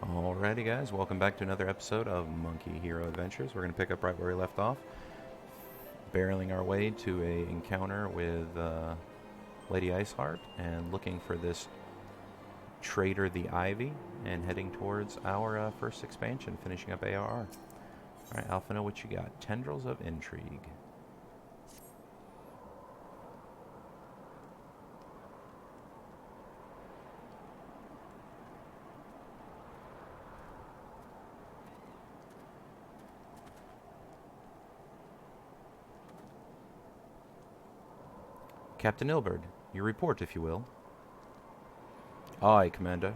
Alrighty, guys, welcome back to another episode of Monkey Hero Adventures. We're going to pick up right where we left off, barreling our way to a encounter with Lady Iceheart and looking for this trader, the Ivy, and heading towards our first expansion, finishing up ARR. Alright, Alphino, what you got? Tendrils of Intrigue. Captain Ilberd, your report, if you will. Aye, Commander.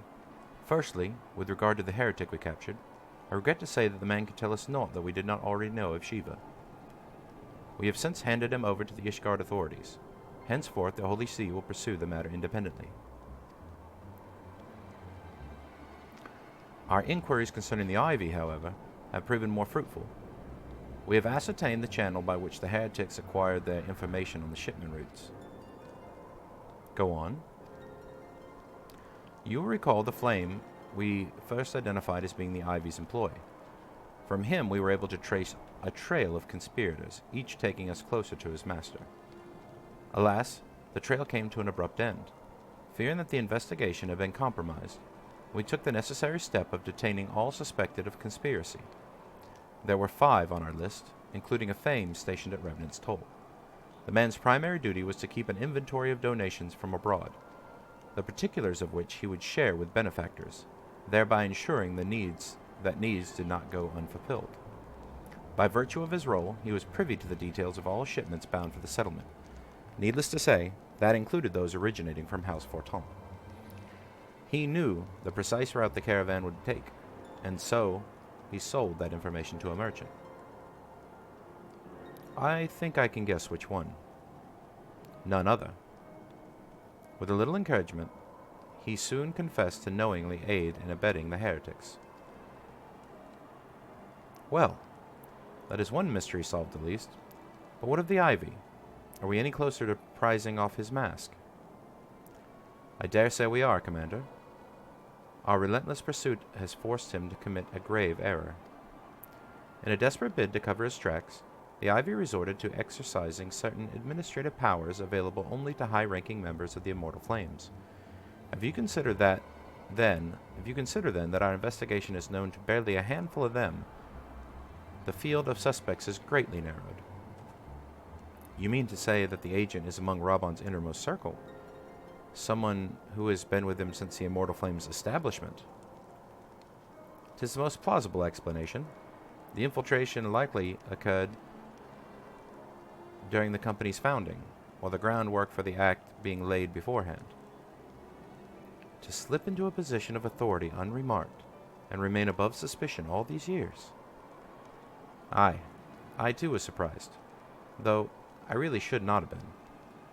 Firstly, with regard to the heretic we captured, I regret to say that the man could tell us naught that we did not already know of Shiva. We have since handed him over to the Ishgard authorities. Henceforth, the Holy See will pursue the matter independently. Our inquiries concerning the Ivy, however, have proven more fruitful. We have ascertained the channel by which the heretics acquired their information on the shipment routes. Go on. You will recall the flame we first identified as being the Ivy's employ. From him we were able to trace a trail of conspirators, each taking us closer to his master. Alas, the trail came to an abrupt end. Fearing that the investigation had been compromised, we took the necessary step of detaining all suspected of conspiracy. There were 5 on our list, including a Thame stationed at Revenant's Toll. The man's primary duty was to keep an inventory of donations from abroad, the particulars of which he would share with benefactors, thereby ensuring that needs did not go unfulfilled. By virtue of his role, he was privy to the details of all shipments bound for the settlement. Needless to say, that included those originating from House Forton. He knew the precise route the caravan would take, and so he sold that information to a merchant. I think I can guess which one. None other. With a little encouragement, he soon confessed to knowingly aid in abetting the heretics. Well, that is one mystery solved at least. But what of the Ivy? Are we any closer to prizing off his mask? I dare say we are, Commander. Our relentless pursuit has forced him to commit a grave error. In a desperate bid to cover his tracks, the Ivy resorted to exercising certain administrative powers available only to high-ranking members of the Immortal Flames. If you consider then that our investigation is known to barely a handful of them, the field of suspects is greatly narrowed. You mean to say that the agent is among Rabon's innermost circle? Someone who has been with him since the Immortal Flames' establishment? 'Tis the most plausible explanation. The infiltration likely occurred during the company's founding, while the groundwork for the act being laid beforehand. To slip into a position of authority unremarked, and remain above suspicion all these years. Aye, I too was surprised, though I really should not have been.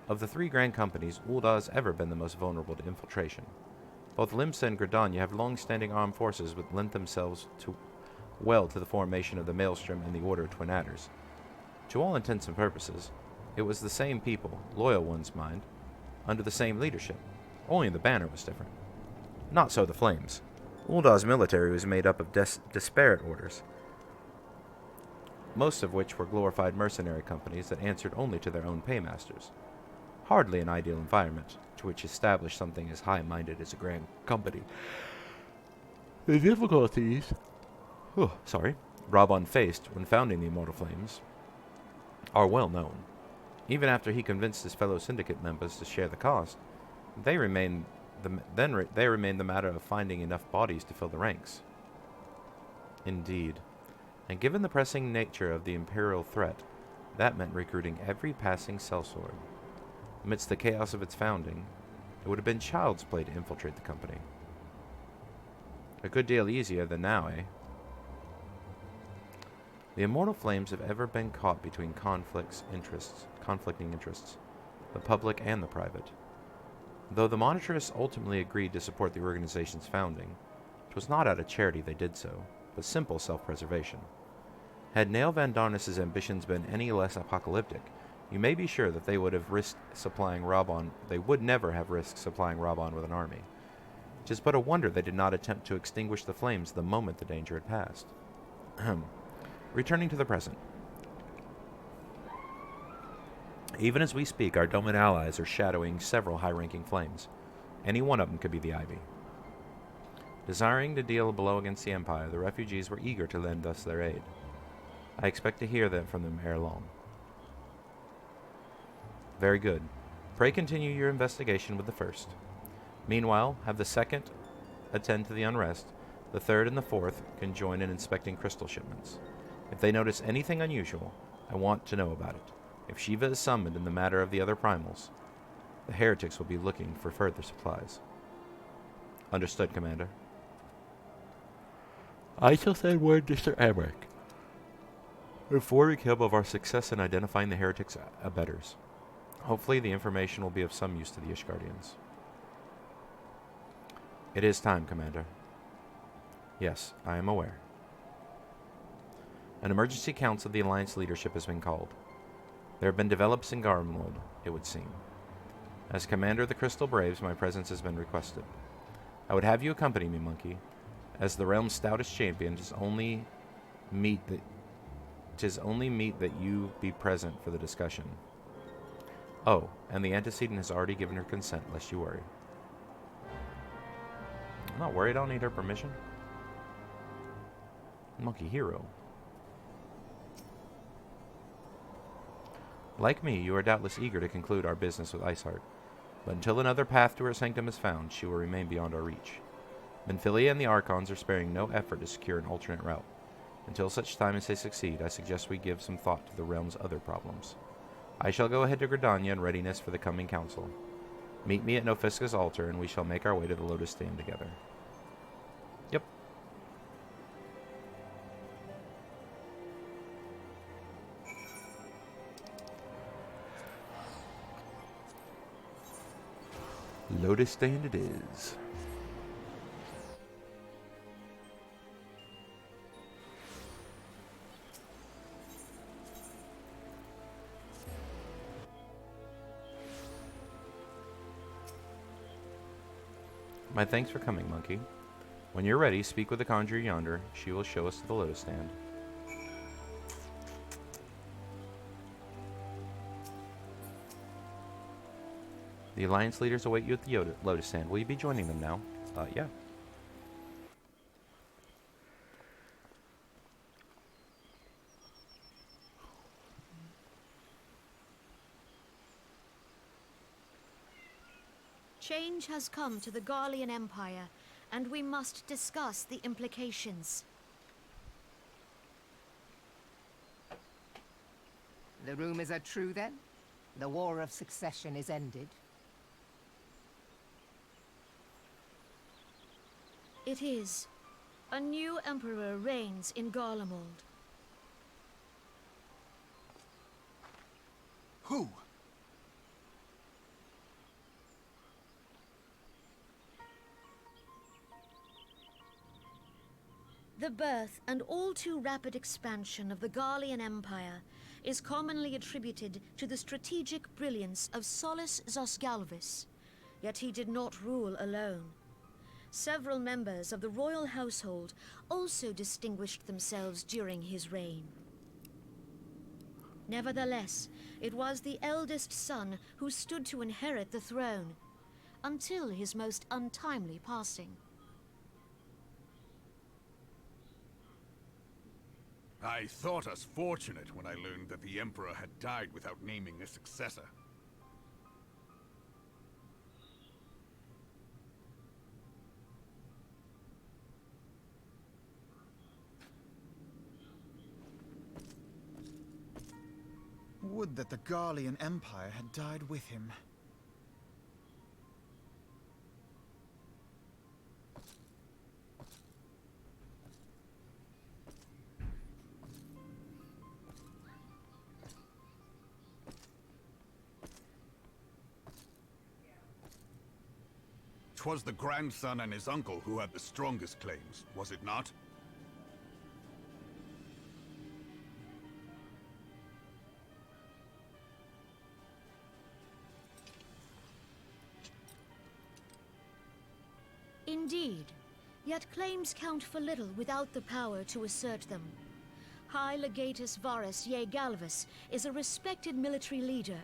Of the 3 grand companies, Ul'dah has ever been the most vulnerable to infiltration. Both Limsa and Gridania have long-standing armed forces which lent themselves well to the formation of the Maelstrom and the Order of Twin Adders. To all intents and purposes, it was the same people, loyal ones mind, under the same leadership, only the banner was different. Not so the Flames. Ul'dah's military was made up of disparate orders, most of which were glorified mercenary companies that answered only to their own paymasters. Hardly an ideal environment to which establish something as high-minded as a grand company. The difficulties Rabon faced when founding the Immortal Flames are well known. Even after he convinced his fellow syndicate members to share the cost, they remained the matter of finding enough bodies to fill the ranks. Indeed, and given the pressing nature of the Imperial threat, that meant recruiting every passing sellsword. Amidst the chaos of its founding, it would have been child's play to infiltrate the company. A good deal easier than now, eh? The Immortal Flames have ever been caught between conflicting interests, the public and the private. Though the monitors ultimately agreed to support the organization's founding, it was not out of charity they did so, but simple self-preservation. Had Nail Van Darnus' ambitions been any less apocalyptic, you may be sure that they would never have risked supplying Rabon with an army. 'Tis but a wonder they did not attempt to extinguish the flames the moment the danger had passed. Returning to the present. Even as we speak, our Doman allies are shadowing several high-ranking flames. Any one of them could be the Ivy. Desiring to deal a blow against the Empire, the refugees were eager to lend us their aid. I expect to hear from them ere long. Very good. Pray continue your investigation with the first. Meanwhile, have the second attend to the unrest. The third and the fourth can join in inspecting crystal shipments. If they notice anything unusual, I want to know about it. If Shiva is summoned in the matter of the other primals, the heretics will be looking for further supplies. Understood, Commander. I shall send word to Sir Emmerich, informing him of our success in identifying the heretics' abettors. Hopefully the information will be of some use to the Ishgardians. It is time, Commander. Yes, I am aware. An emergency council of the Alliance leadership has been called. There have been developments in Garlemald, it would seem. As Commander of the Crystal Braves, my presence has been requested. I would have you accompany me, Monkey. As the realm's stoutest champion, 'tis only meet that you be present for the discussion. Oh, and the antecedent has already given her consent, lest you worry. I'm not worried, I don't need her permission. Monkey hero. Like me, you are doubtless eager to conclude our business with Iceheart, but until another path to her sanctum is found, she will remain beyond our reach. Benfilia and the Archons are sparing no effort to secure an alternate route. Until such time as they succeed, I suggest we give some thought to the realm's other problems. I shall go ahead to Gridania in readiness for the coming council. Meet me at Nofiska's altar, and we shall make our way to the Lotus Stand together. Yep. Lotus Stand it is. My thanks for coming, Monkey. When you're ready, speak with the conjurer yonder. She will show us to the Lotus Stand. The Alliance leaders await you at the Lotus Stand. Will you be joining them now? Yeah. Change has come to the Garlean Empire, and we must discuss the implications. The rumors are true, then? The War of Succession is ended? It is. A new emperor reigns in Garlemald. Who? The birth and all too rapid expansion of the Garlean Empire is commonly attributed to the strategic brilliance of Solus Zosgalvis, yet he did not rule alone. Several members of the royal household also distinguished themselves during his reign. Nevertheless, it was the eldest son who stood to inherit the throne, until his most untimely passing. I thought us fortunate when I learned that the Emperor had died without naming a successor. Would that the Garlean Empire had died with him. Twas the grandson and his uncle who had the strongest claims, was it not? Indeed, yet claims count for little without the power to assert them. High Legatus Varus Ye Galvus is a respected military leader.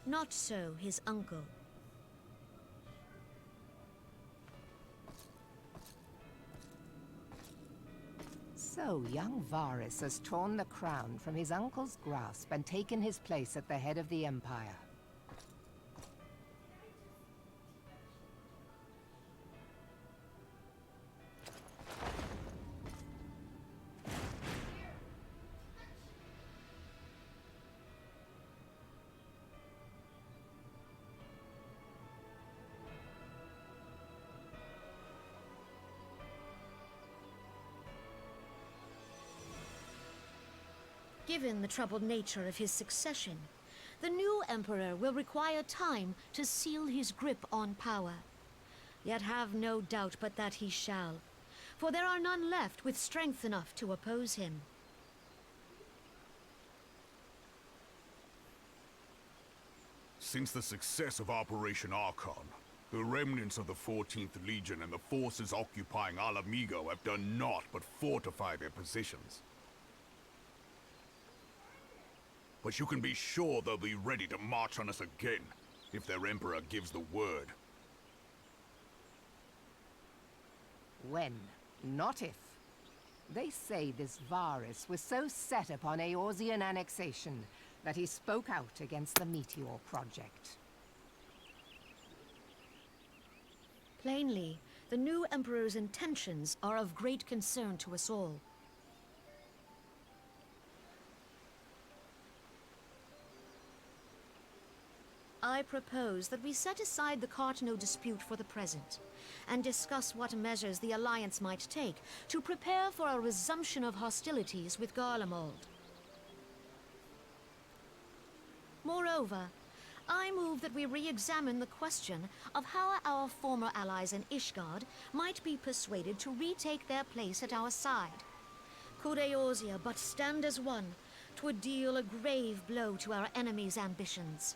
Not so his uncle. So, young Varus has torn the crown from his uncle's grasp and taken his place at the head of the Empire. Given the troubled nature of his succession, the new emperor will require time to seal his grip on power. Yet have no doubt but that he shall, for there are none left with strength enough to oppose him. Since the success of Operation Archon, the remnants of the 14th Legion and the forces occupying Alamigo have done naught but fortify their positions. But you can be sure they'll be ready to march on us again, if their Emperor gives the word. When, not if. They say this Varus was so set upon Eorzean annexation that he spoke out against the Meteor Project. Plainly, the new emperor's intentions are of great concern to us all. I propose that we set aside the Cartno dispute for the present, and discuss what measures the Alliance might take to prepare for a resumption of hostilities with Garlemald. Moreover, I move that we re-examine the question of how our former allies in Ishgard might be persuaded to retake their place at our side. Could Eorzea but stand as one, 'twould deal a grave blow to our enemies' ambitions.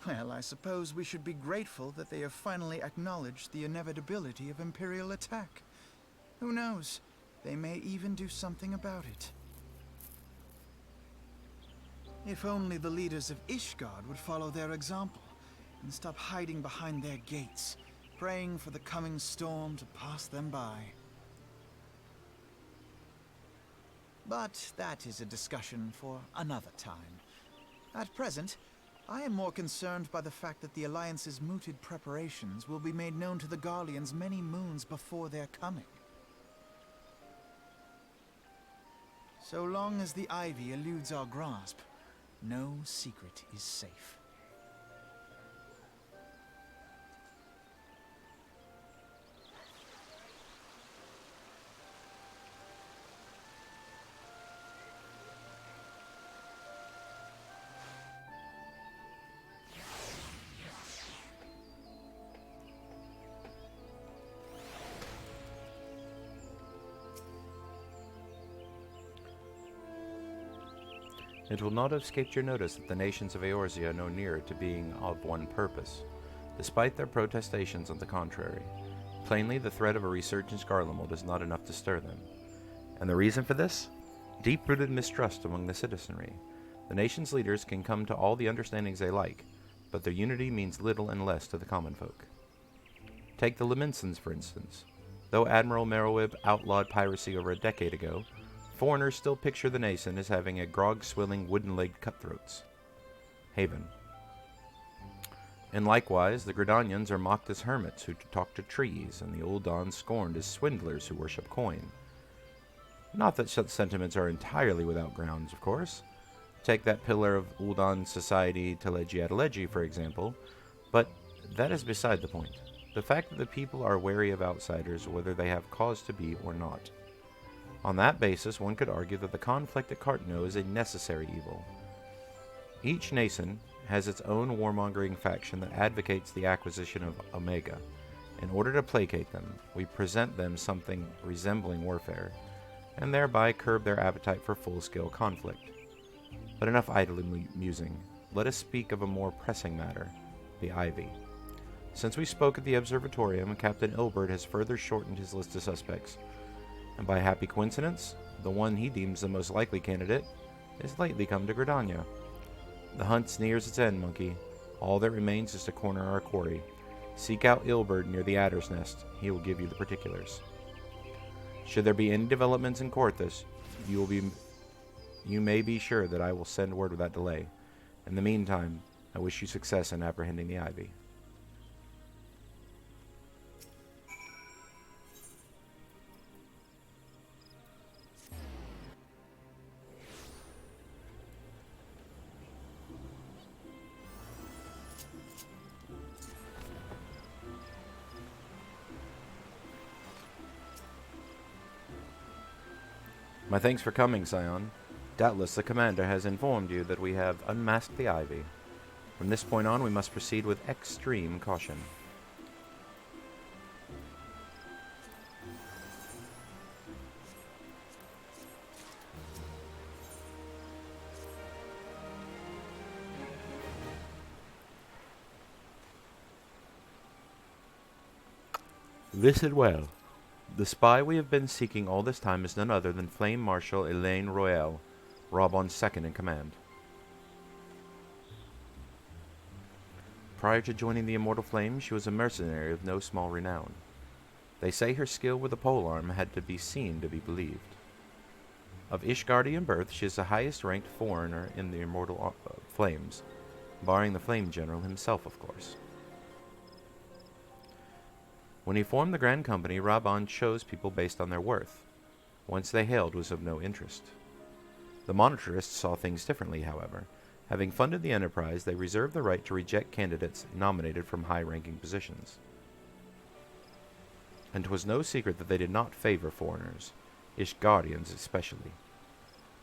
Well, I suppose we should be grateful that they have finally acknowledged the inevitability of Imperial attack. Who knows? They may even do something about it. If only the leaders of Ishgard would follow their example and stop hiding behind their gates, praying for the coming storm to pass them by. But that is a discussion for another time. At present, I am more concerned by the fact that the Alliance's mooted preparations will be made known to the Garleans many moons before their coming. So long as the Ivy eludes our grasp, no secret is safe. It will not have escaped your notice that the nations of Eorzea are no nearer to being of one purpose, despite their protestations on the contrary. Plainly, the threat of a resurgence Garlemald is not enough to stir them. And the reason for this? Deep-rooted mistrust among the citizenry. The nation's leaders can come to all the understandings they like, but their unity means little and less to the common folk. Take the Leminsons, for instance. Though Admiral Merowib outlawed piracy over a decade ago, foreigners still picture the nation as having a grog-swilling, wooden-legged cutthroats. Haven. And likewise, the Gridanians are mocked as hermits who talk to trees, and the Uldans scorned as swindlers who worship coin. Not that such sentiments are entirely without grounds, of course. Take that pillar of Uldan society, Teleji Adeleji, for example, but that is beside the point. The fact that the people are wary of outsiders, whether they have cause to be or not. On that basis, one could argue that the conflict at Cartno is a necessary evil. Each nation has its own warmongering faction that advocates the acquisition of Omega. In order to placate them, we present them something resembling warfare, and thereby curb their appetite for full-scale conflict. But enough idle musing. Let us speak of a more pressing matter, the Ivy. Since we spoke at the Observatorium, Captain Ilbert has further shortened his list of suspects, and by happy coincidence, the one he deems the most likely candidate has lately come to Gridania. The hunt nears its end, Monkey. All that remains is to corner our quarry. Seek out Ilbert near the Adder's Nest. He will give you the particulars. Should there be any developments in Corthus, you may be sure that I will send word without delay. In the meantime, I wish you success in apprehending the Ivy. My thanks for coming, Scion. Doubtless the commander has informed you that we have unmasked the Ivy. From this point on, we must proceed with extreme caution. Listen well. The spy we have been seeking all this time is none other than Flame Marshal Elaine Royale, Raubon's second in command. Prior to joining the Immortal Flame, she was a mercenary of no small renown. They say her skill with the polearm had to be seen to be believed. Of Ishgardian birth, she is the highest-ranked foreigner in the Immortal Flames, barring the Flame General himself, of course. When he formed the Grand Company, Raubon chose people based on their worth. Once they hailed was of no interest. The Monetarists saw things differently, however. Having funded the enterprise, they reserved the right to reject candidates nominated from high-ranking positions. And 'twas no secret that they did not favor foreigners, Ishgardians especially,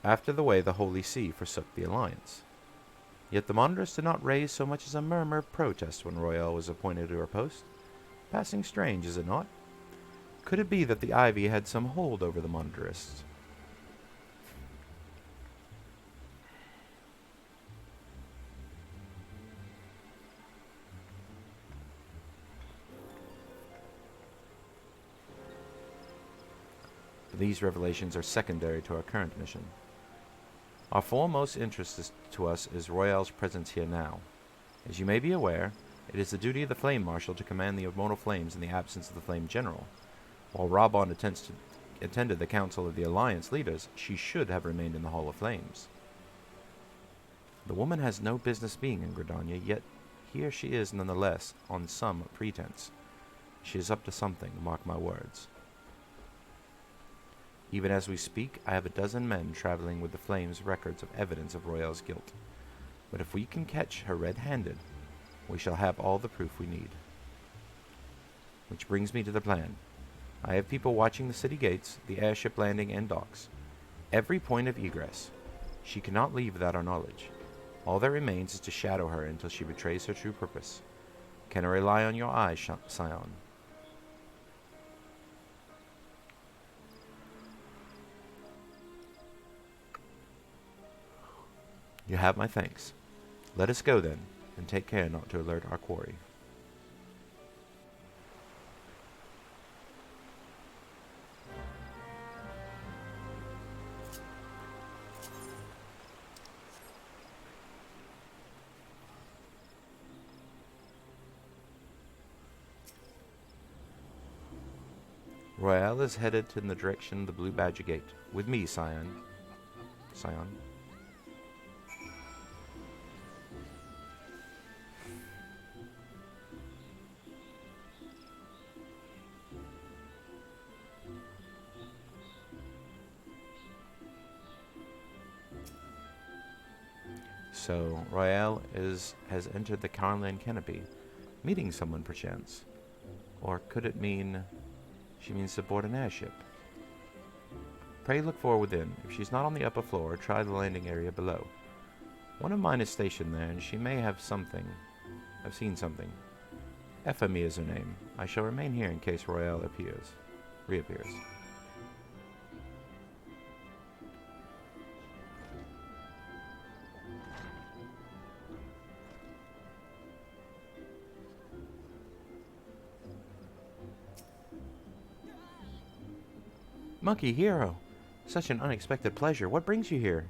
after the way the Holy See forsook the alliance. Yet the Monitarists did not raise so much as a murmur of protest when Royale was appointed to her post. Passing strange, is it not? Could it be that the Ivy had some hold over the Monitarists? These revelations are secondary to our current mission. Our foremost interest to us is Royale's presence here now. As you may be aware, it is the duty of the Flame Marshal to command the Immortal Flames in the absence of the Flame General. While Raubon attended the Council of the Alliance leaders, she should have remained in the Hall of Flames. The woman has no business being in Gridania, yet here she is nonetheless, on some pretense. She is up to something, mark my words. Even as we speak, I have a dozen men traveling with the Flames' records of evidence of Royale's guilt. But if we can catch her red-handed, we shall have all the proof we need. Which brings me to the plan. I have people watching the city gates, the airship landing, and docks. Every point of egress. She cannot leave without our knowledge. All that remains is to shadow her until she betrays her true purpose. Can I rely on your eyes, Scion? You have my thanks. Let us go, then, and take care not to alert our quarry. Royale is headed in the direction of the Blue Badger Gate. With me, Scion. Scion. So, Royale has entered the Carnland Canopy, meeting someone perchance. Or could it mean she means to board an airship? Pray look for within. If she's not on the upper floor, try the landing area below. One of mine is stationed there, and she may have something. I've seen something. Ephemy is her name. I shall remain here in case Royale reappears. Monkey hero! Such an unexpected pleasure. What brings you here?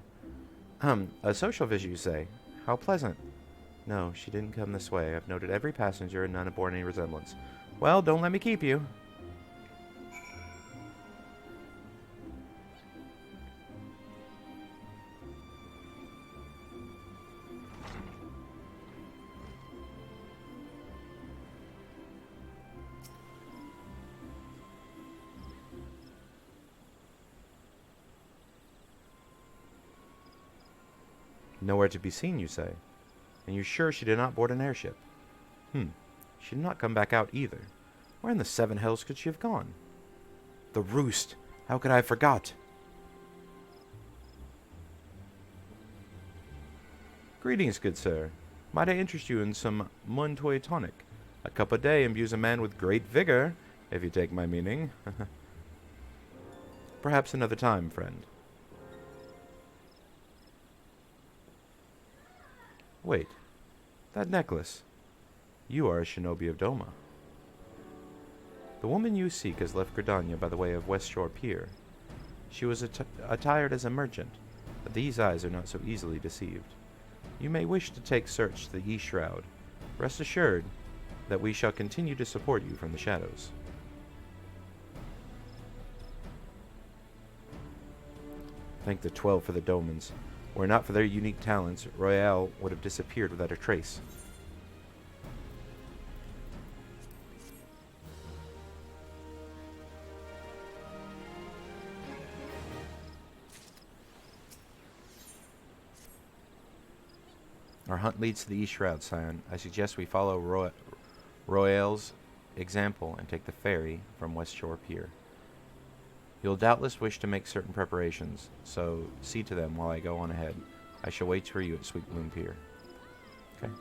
A social visit, you say? How pleasant. No, she didn't come this way. I've noted every passenger and none have borne any resemblance. Well, don't let me keep you. Nowhere to be seen, you say? And you're sure she did not board an airship? She did not come back out either. Where in the seven hells could she have gone? The roost! How could I have forgot? Greetings, good sir. Might I interest you in some Muntoy tonic? A cup a day imbues a man with great vigor, if you take my meaning. Perhaps another time, friend. Wait, that necklace. You are a shinobi of Doma. The woman you seek has left Gridania by the way of West Shore Pier. She was attired as a merchant, but these eyes are not so easily deceived. You may wish to take search to the East Shroud. Rest assured that we shall continue to support you from the shadows. Thank the 12 for the Domans. Were it not for their unique talents, Royale would have disappeared without a trace. Our hunt leads to the East Shroud, Scion. I suggest we follow Royale's example and take the ferry from West Shore Pier. You'll doubtless wish to make certain preparations, so see to them while I go on ahead. I shall wait for you at Sweet Bloom Pier. Okay.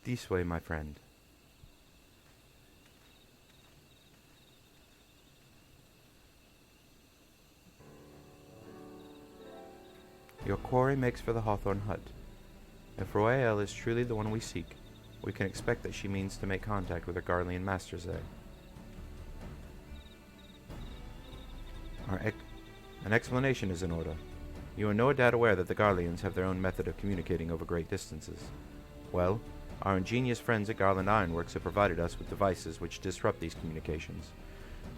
This way, my friend. Your quarry makes for the Hawthorne hut. If Royale is truly the one we seek, we can expect that she means to make contact with her Garlean masters there. An explanation is in order. You are no doubt aware that the Garleans have their own method of communicating over great distances. Well, our ingenious friends at Garland Ironworks have provided us with devices which disrupt these communications,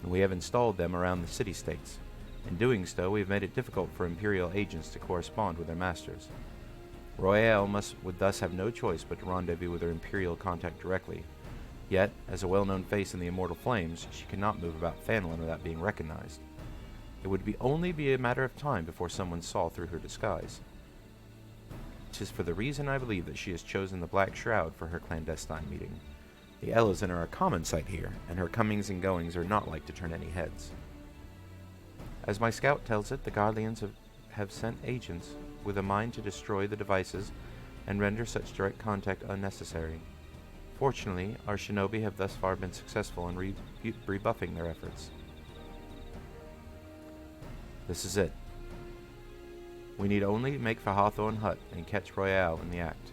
and we have installed them around the city-states. In doing so, we have made it difficult for Imperial agents to correspond with their masters. Royale would thus have no choice but to rendezvous with her Imperial contact directly. Yet, as a well-known face in the Immortal Flames, she cannot move about Phandelin without being recognized. It would only be a matter of time before someone saw through her disguise. 'Tis for the reason I believe that she has chosen the Black Shroud for her clandestine meeting. The Elizan are a common sight here, and her comings and goings are not like to turn any heads. As my scout tells it, the Garleans have sent agents with a mind to destroy the devices and render such direct contact unnecessary. Fortunately, our shinobi have thus far been successful in rebuffing their efforts. This is it. We need only make for Hawthorne Hut and catch Royale in the act.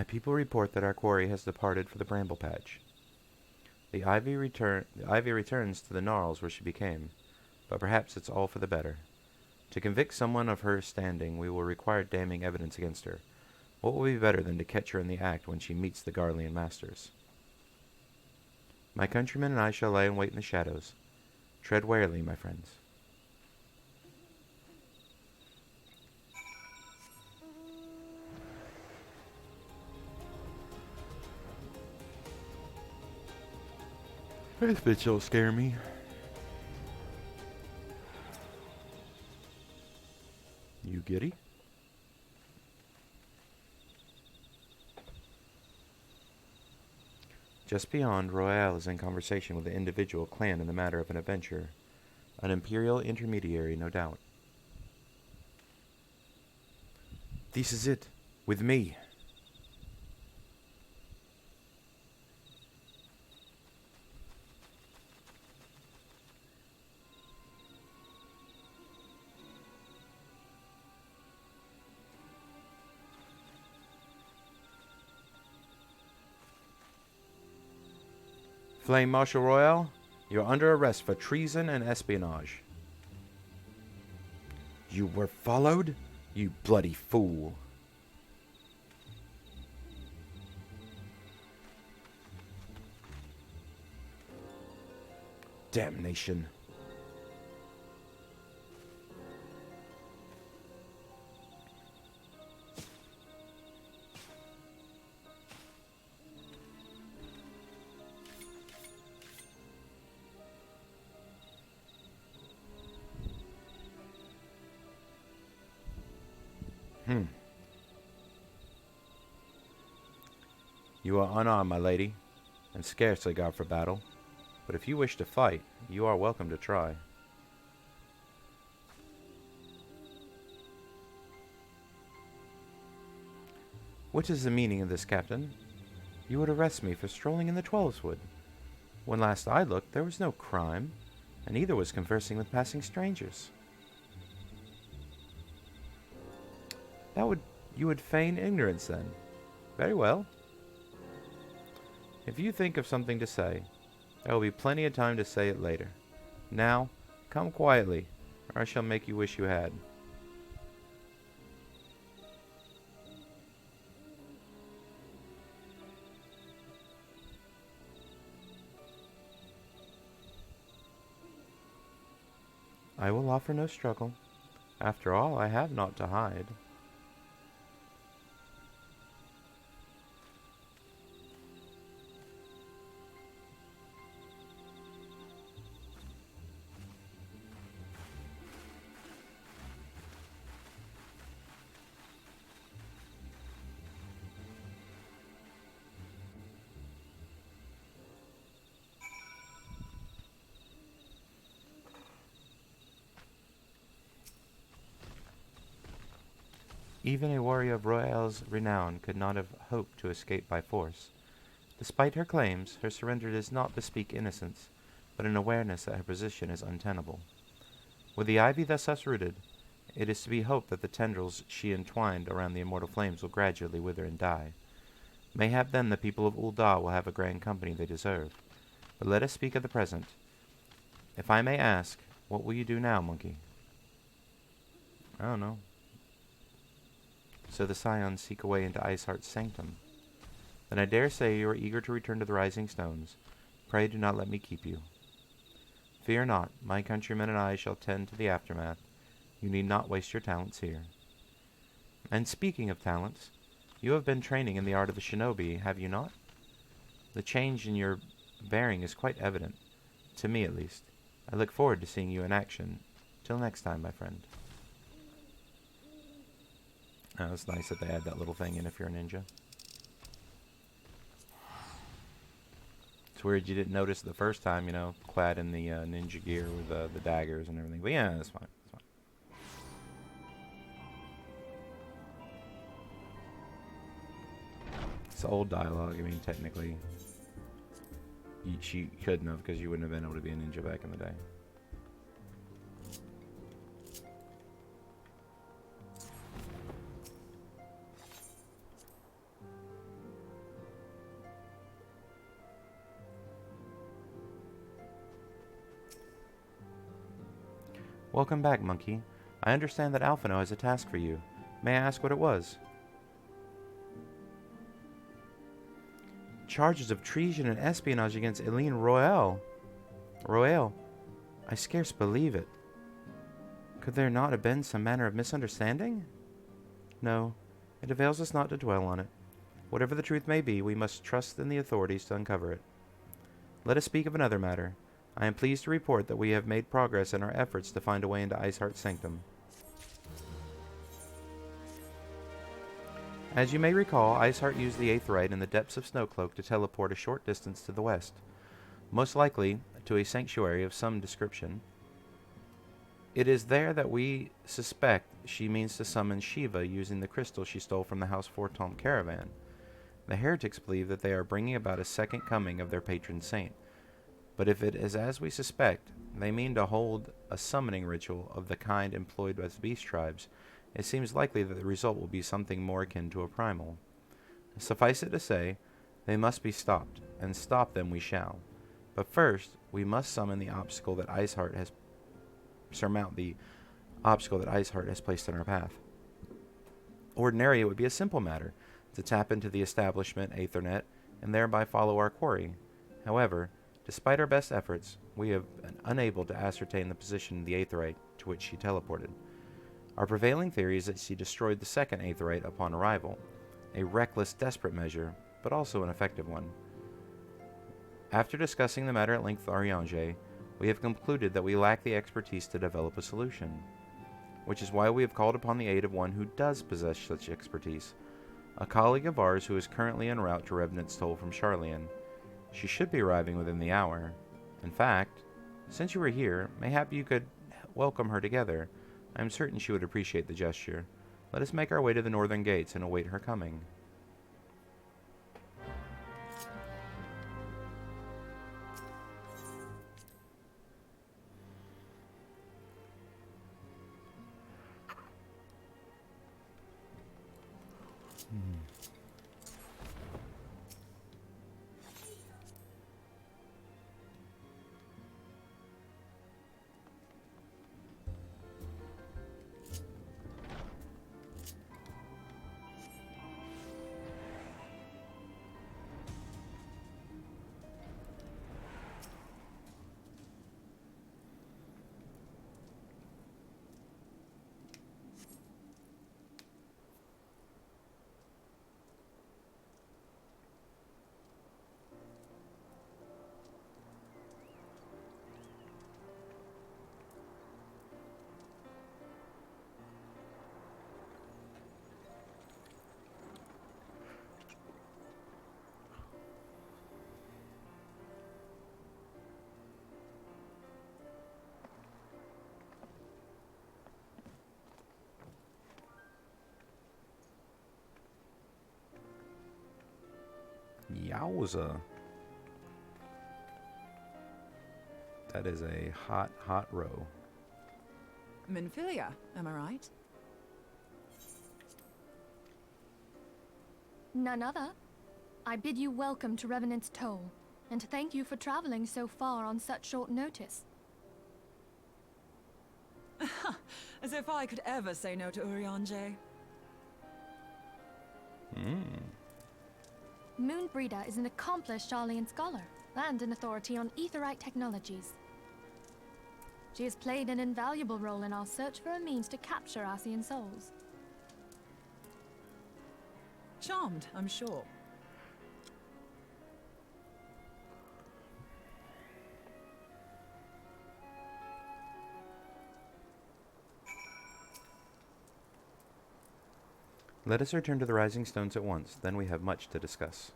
My people report that our quarry has departed for the bramble patch. The ivy returns to the gnarls where she became, but perhaps it's all for the better. To convict someone of her standing, we will require damning evidence against her. What will be better than to catch her in the act when she meets the Garlean masters? My countrymen and I shall lie in wait in the shadows. Tread warily, my friends. This bitch don't scare me. You giddy? Just beyond, Royale is in conversation with an individual clan in the matter of an adventure. An Imperial intermediary, no doubt. This is it. With me. Flame Marshal Royale, you're under arrest for treason and espionage. You were followed? You bloody fool. Damnation. You are unarmed, my lady, and scarcely got for battle. But if you wish to fight, you are welcome to try. What is the meaning of this, Captain? You would arrest me for strolling in the Twelveswood. When last I looked, there was no crime, and neither was conversing with passing strangers. You would feign ignorance, then. Very well. If you think of something to say, there will be plenty of time to say it later. Now, come quietly, or I shall make you wish you had. I will offer no struggle. After all, I have naught to hide. Even a warrior of Royale's renown could not have hoped to escape by force. Despite her claims, her surrender does not bespeak innocence, but an awareness that her position is untenable. With the ivy thus uprooted, it is to be hoped that the tendrils she entwined around the immortal flames will gradually wither and die. Mayhap then the people of Ul'dah will have a grand company they deserve. But let us speak of the present. If I may ask, what will you do now, monkey? I don't know. So the scions seek a way into Iceheart's sanctum. Then I dare say you are eager to return to the Rising Stones. Pray do not let me keep you. Fear not, my countrymen and I shall tend to the aftermath. You need not waste your talents here. And speaking of talents, you have been training in the art of the shinobi, have you not? The change in your bearing is quite evident, to me at least. I look forward to seeing you in action. Till next time, my friend. Oh, it's nice that they add that little thing in if you're a ninja. It's weird you didn't notice it the first time, you know, clad in the ninja gear with the daggers and everything. But yeah, that's fine. That's fine. It's old dialogue. I mean, technically, she couldn't have, because you wouldn't have been able to be a ninja back in the day. Welcome back, Monkey. I understand that Alphino has a task for you. May I ask what it was? Charges of treason and espionage against Eileen Royale. Royale, I scarce believe it. Could there not have been some manner of misunderstanding? No, it avails us not to dwell on it. Whatever the truth may be, we must trust in the authorities to uncover it. Let us speak of another matter. I am pleased to report that we have made progress in our efforts to find a way into Iceheart's sanctum. As you may recall, Iceheart used the Aetheryte in the depths of Snowcloak to teleport a short distance to the west, most likely to a sanctuary of some description. It is there that we suspect she means to summon Shiva using the crystal she stole from the House Fortomp caravan. The heretics believe that they are bringing about a second coming of their patron saint, but if it is as we suspect, they mean to hold a summoning ritual of the kind employed by the beast tribes. It seems likely that the result will be something more akin to a primal. Suffice it to say, they must be stopped, and stop them we shall. But first, we must summon the obstacle that Iceheart has surmount the obstacle that Iceheart has placed in our path. Ordinarily, it would be a simple matter to tap into the establishment Aethernet and thereby follow our quarry. However, despite our best efforts, we have been unable to ascertain the position of the Aetherite to which she teleported. Our prevailing theory is that she destroyed the second Aetherite upon arrival, a reckless, desperate measure, but also an effective one. After discussing the matter at length with Ariange, we have concluded that we lack the expertise to develop a solution, which is why we have called upon the aid of one who does possess such expertise, a colleague of ours who is currently en route to Revenant's Toll from Charlian. She should be arriving within the hour. In fact, since you were here, mayhap you could welcome her together. I am certain she would appreciate the gesture. Let us make our way to the northern gates and await her coming. Yowza. That is a hot, hot row. Minfilia, am I right? None other. I bid you welcome to Revenant's Toll, and thank you for traveling so far on such short notice. As if I could ever say no to Urianger. Moonbreeder is an accomplished Charlian scholar, and an authority on Aetheryte technologies. She has played an invaluable role in our search for a means to capture Ascian souls. Charmed, I'm sure. Let us return to the Rising Stones at once, then we have much to discuss.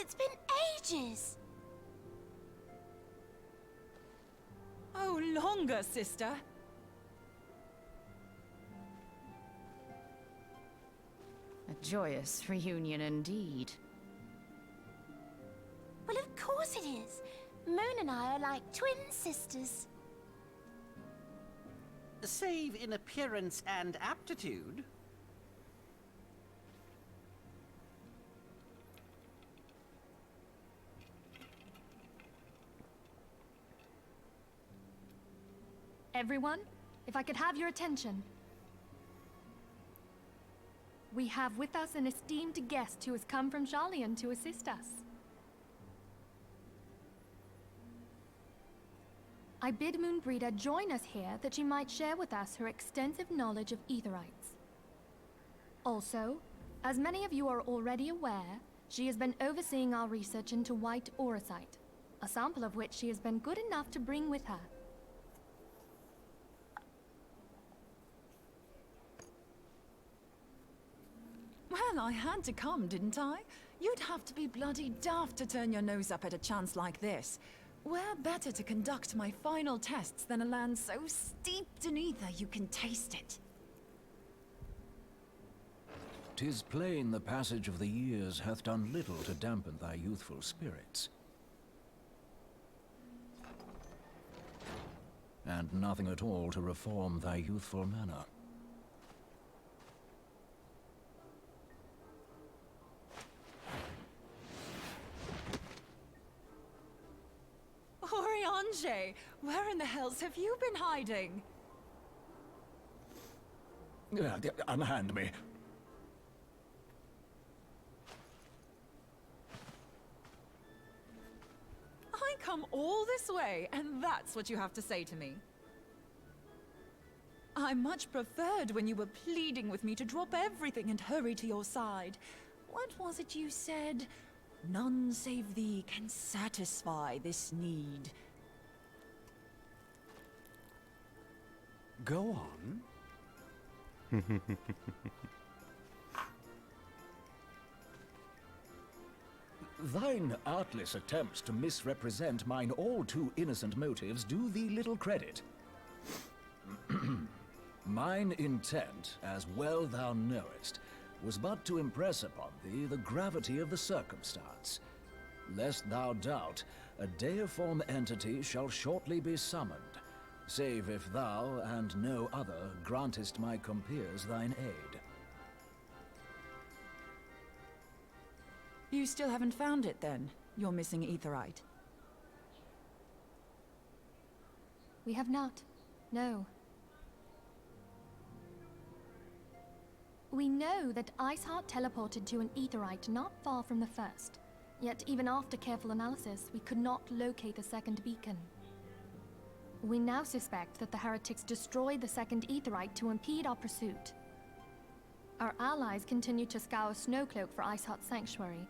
It's been ages. Oh, longer, sister. A joyous reunion indeed. Well, of course it is. Moon and I are like twin sisters. Save in appearance and aptitude. Everyone, if I could have your attention. We have with us an esteemed guest who has come from Sharlayan to assist us. I bid Moonbreeder join us here that she might share with us her extensive knowledge of Aetherites. Also, as many of you are already aware, she has been overseeing our research into white auracite, a sample of which she has been good enough to bring with her. Well, I had to come, didn't I? You'd have to be bloody daft to turn your nose up at a chance like this. Where better to conduct my final tests than a land so steeped in ether you can taste it? 'Tis plain the passage of the years hath done little to dampen thy youthful spirits. And nothing at all to reform thy youthful manner. Oriange, where in the hells have you been hiding? Unhand me. I come all this way, and that's what you have to say to me. I much preferred when you were pleading with me to drop everything and hurry to your side. What was it you said? None save thee can satisfy this need. Go on. Thine artless attempts to misrepresent mine all too innocent motives do thee little credit. Mine intent, as well thou knowest, was but to impress upon thee the gravity of the circumstance. Lest thou doubt, a deiform entity shall shortly be summoned, save if thou and no other grantest my compeers thine aid. You still haven't found it, then? Your missing Aetherite? We have not. No. We know that Iceheart teleported to an Aetherite not far from the first. Yet even after careful analysis, we could not locate the second beacon. We now suspect that the heretics destroyed the second Aetherite to impede our pursuit. Our allies continue to scour Snowcloak for Iceheart's sanctuary,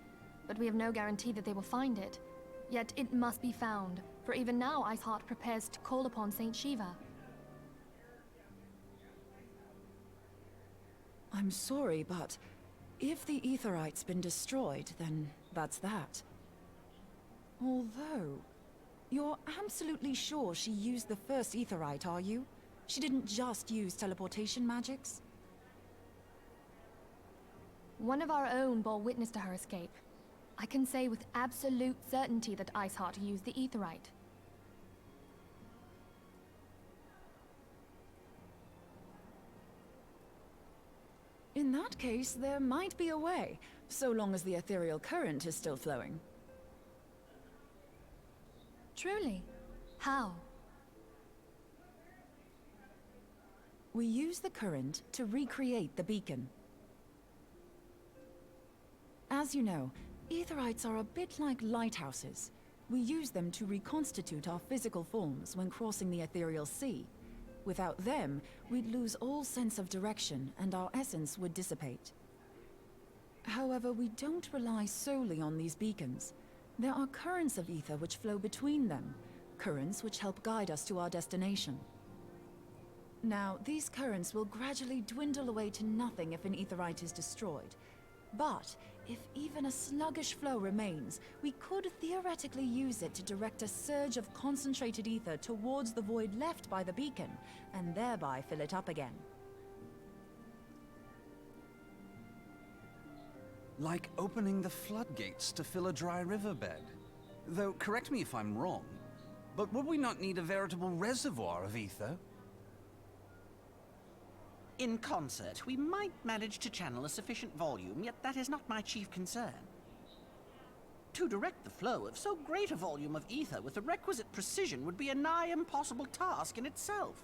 but we have no guarantee that they will find it. Yet it must be found, for even now Iceheart prepares to call upon Saint Shiva. I'm sorry, but if the Aetherite's been destroyed, then that's that. Although, you're absolutely sure she used the first Aetherite, are you? She didn't just use teleportation magics? One of our own bore witness to her escape. I can say with absolute certainty that Iceheart used the Aetherite. In that case, there might be a way, so long as the ethereal current is still flowing. Truly? How? We use the current to recreate the beacon. As you know, Aetherites are a bit like lighthouses. We use them to reconstitute our physical forms when crossing the ethereal sea. Without them, we'd lose all sense of direction and our essence would dissipate. However, we don't rely solely on these beacons. There are currents of ether which flow between them, currents which help guide us to our destination. Now, these currents will gradually dwindle away to nothing if an Aetherite is destroyed. But If even a sluggish flow remains, we could theoretically use it to direct a surge of concentrated ether towards the void left by the beacon, and thereby fill it up again. Like opening the floodgates to fill a dry riverbed. Though, correct me if I'm wrong, but would we not need a veritable reservoir of ether? In concert, we might manage to channel a sufficient volume, yet that is not my chief concern. To direct the flow of so great a volume of ether with the requisite precision would be a nigh impossible task in itself.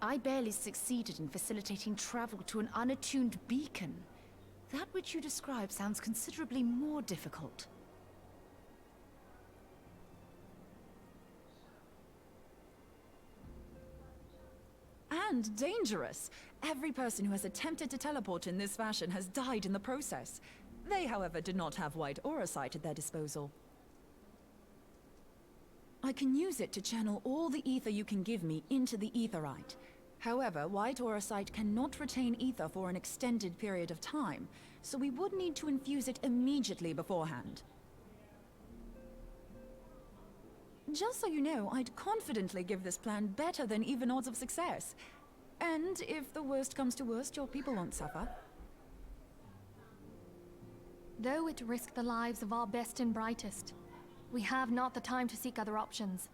I barely succeeded in facilitating travel to an unattuned beacon. That which you describe sounds considerably more difficult. And dangerous. Every person who has attempted to teleport in this fashion has died in the process. They, however, did not have white aura sight at their disposal. I can use it to channel all the ether you can give me into the aetherite. However, white aura sight cannot retain ether for an extended period of time, so we would need to infuse it immediately beforehand. Just so you know, I'd confidently give this plan better than even odds of success. And if the worst comes to worst, your people won't suffer. Though it risked the lives of our best and brightest, we have not the time to seek other options.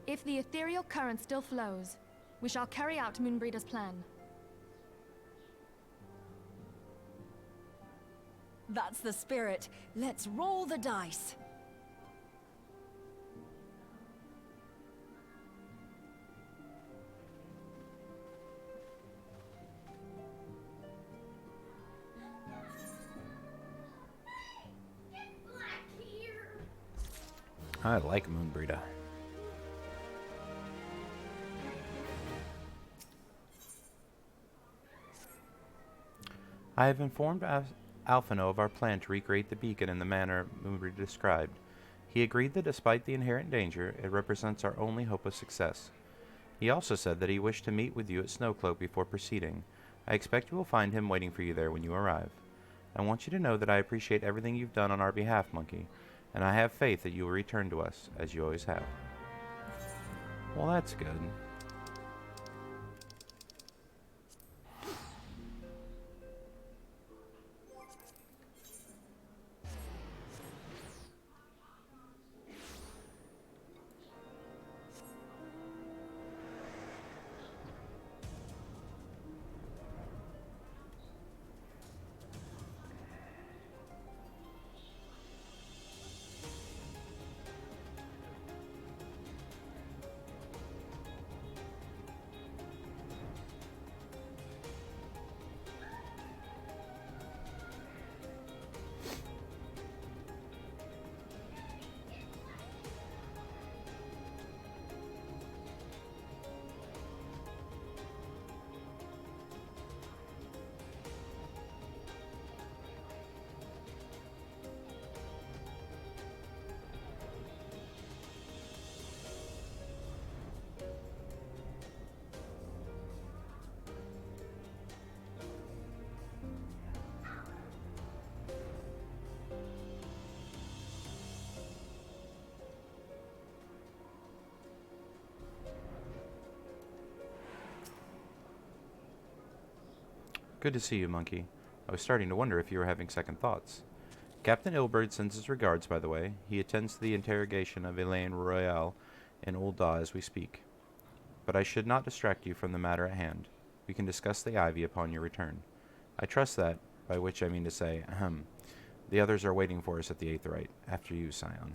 If the ethereal current still flows, we shall carry out Moonbreeder's plan. That's the spirit. Let's roll the dice. I like Moonbreeder. I have informed Alphino of our plan to recreate the beacon in the manner Moonbreeder described. He agreed that despite the inherent danger, it represents our only hope of success. He also said that he wished to meet with you at Snowcloak before proceeding. I expect you will find him waiting for you there when you arrive. I want you to know that I appreciate everything you've done on our behalf, Monkey, and I have faith that you will return to us, as you always have. Well, that's good. Good to see you, Monkey. I was starting to wonder if you were having second thoughts. Captain Ilberd sends his regards, by the way. He attends to the interrogation of Elaine Royale in Old Daw as we speak. But I should not distract you from the matter at hand. We can discuss the Ivy upon your return. I trust that, by which I mean to say, the others are waiting for us at the Aetherite, after you, Scion.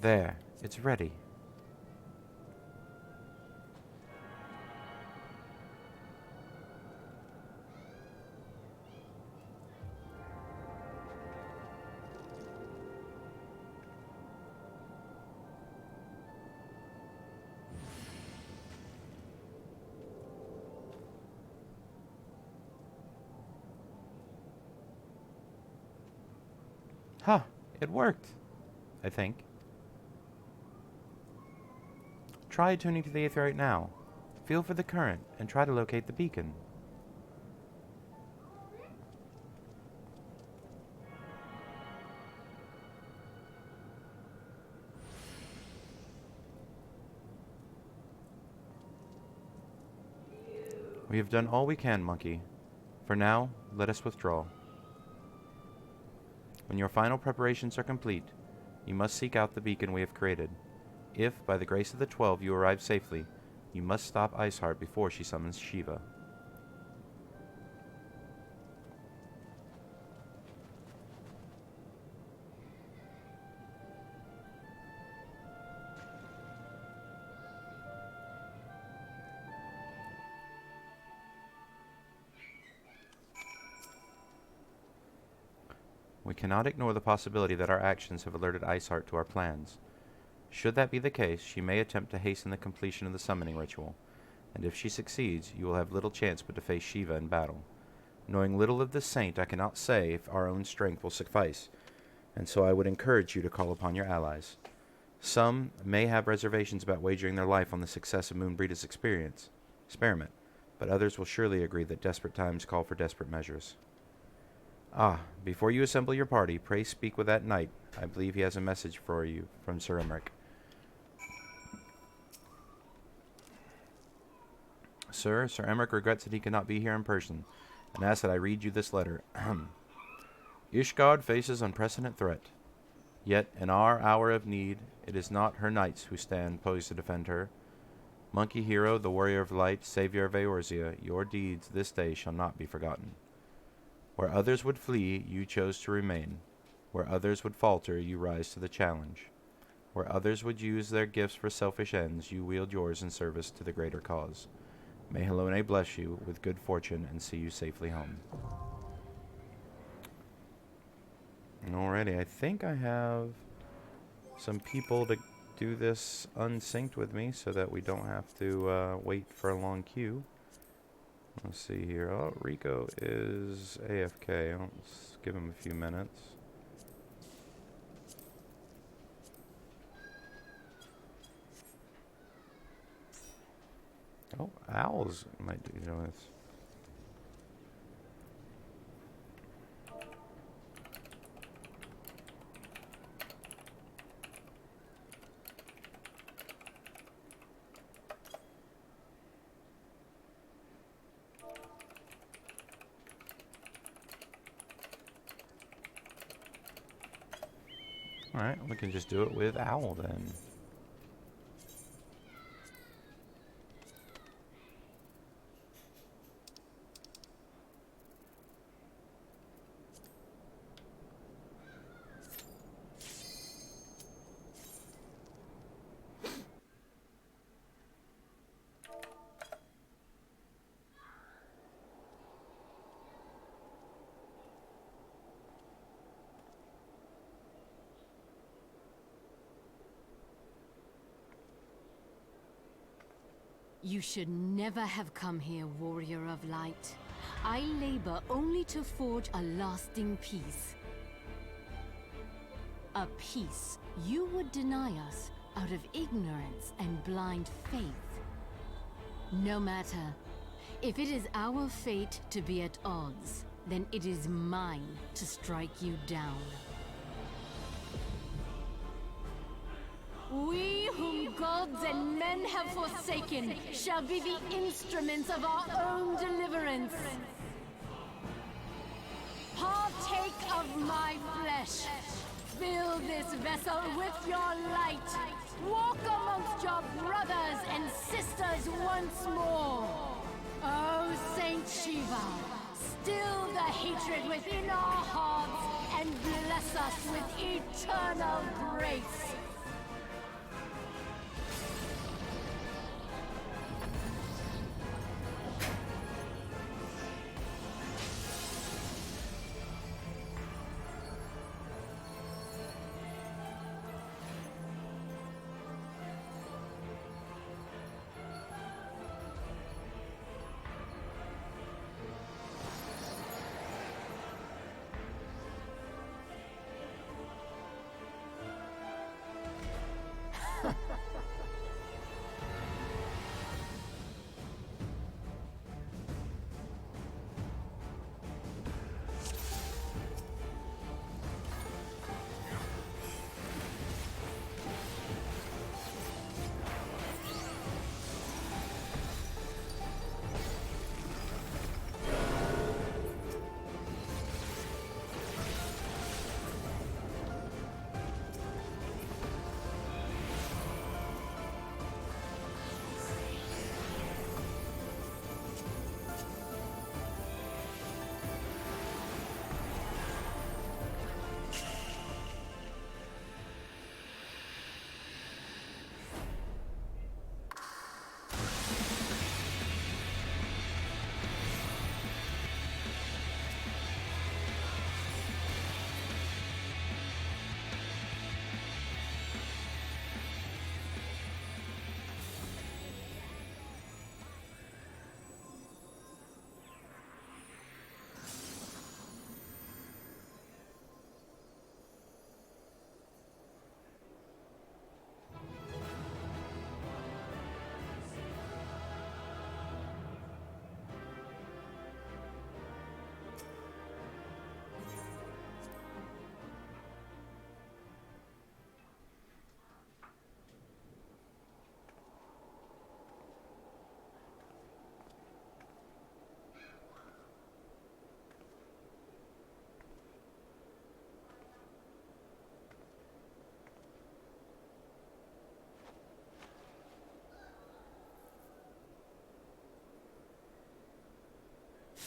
There, it's ready. Huh, it worked, I think. Try attuning to the Aetherite now. Feel for the current and try to locate the beacon. We have done all we can, Monkey. For now, let us withdraw. When your final preparations are complete, you must seek out the beacon we have created. If, by the grace of the 12, you arrive safely, you must stop Iceheart before she summons Shiva. We cannot ignore the possibility that our actions have alerted Iceheart to our plans. Should that be the case, she may attempt to hasten the completion of the summoning ritual, and if she succeeds, you will have little chance but to face Shiva in battle. Knowing little of this saint, I cannot say if our own strength will suffice, and so I would encourage you to call upon your allies. Some may have reservations about wagering their life on the success of Moonbreeda's experiment, but others will surely agree that desperate times call for desperate measures. Ah, before you assemble your party, pray speak with that knight. I believe he has a message for you from Sir Emmerich. Sir Emmerich regrets that he cannot be here in person, and asks that I read you this letter. Ishgard faces unprecedented threat. Yet, in our hour of need, it is not her knights who stand poised to defend her. Monkey hero, the warrior of light, savior of Eorzea, your deeds this day shall not be forgotten. Where others would flee, you chose to remain. Where others would falter, you rise to the challenge. Where others would use their gifts for selfish ends, you wield yours in service to the greater cause. May Helone bless you with good fortune and see you safely home. Alrighty, I think I have some people to do this unsynced with me so that we don't have to wait for a long queue. Let's see here. Oh, Rico is AFK. Let's give him a few minutes. Oh, Owls might do this. Alright, we can just do it with Owl then. You should never have come here, warrior of light. I labor only to forge a lasting peace. A peace you would deny us out of ignorance and blind faith. No matter. If it is our fate to be at odds, then it is mine to strike you down. We whom gods and men have forsaken shall be the instruments of our own deliverance. Partake of my flesh. Fill this vessel with your light. Walk amongst your brothers and sisters once more. Oh, Saint Shiva, still the hatred within our hearts and bless us with eternal grace.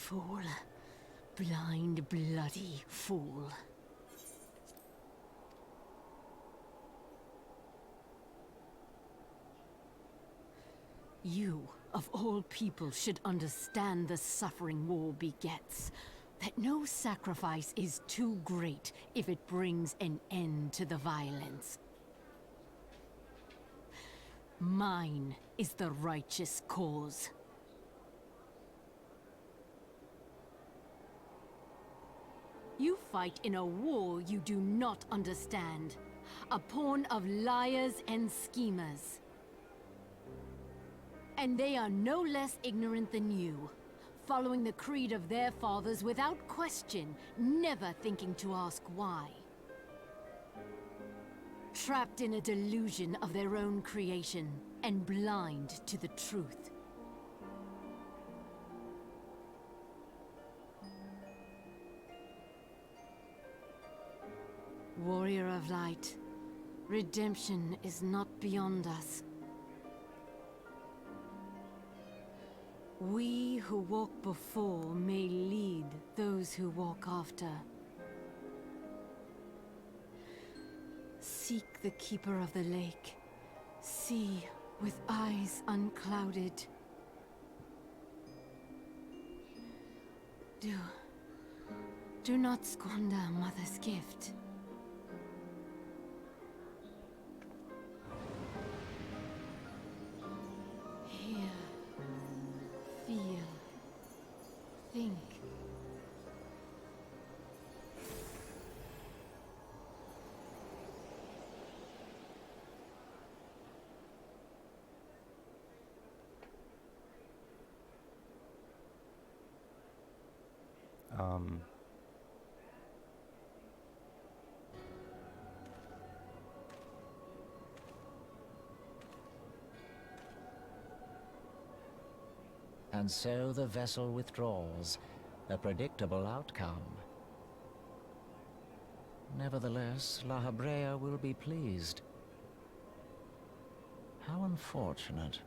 Fool. Blind, bloody fool. You, of all people, should understand the suffering war begets. That no sacrifice is too great if it brings an end to the violence. Mine is the righteous cause. You fight in a war you do not understand. A pawn of liars and schemers. And they are no less ignorant than you, following the creed of their fathers without question, never thinking to ask why. Trapped in a delusion of their own creation, and blind to the truth. Warrior of Light, redemption is not beyond us. We who walk before may lead those who walk after. Seek the Keeper of the Lake. See with eyes unclouded. Do not squander Mother's gift. Hear, feel, think. And so the vessel withdraws, a predictable outcome. Nevertheless, La Habrea will be pleased. How unfortunate.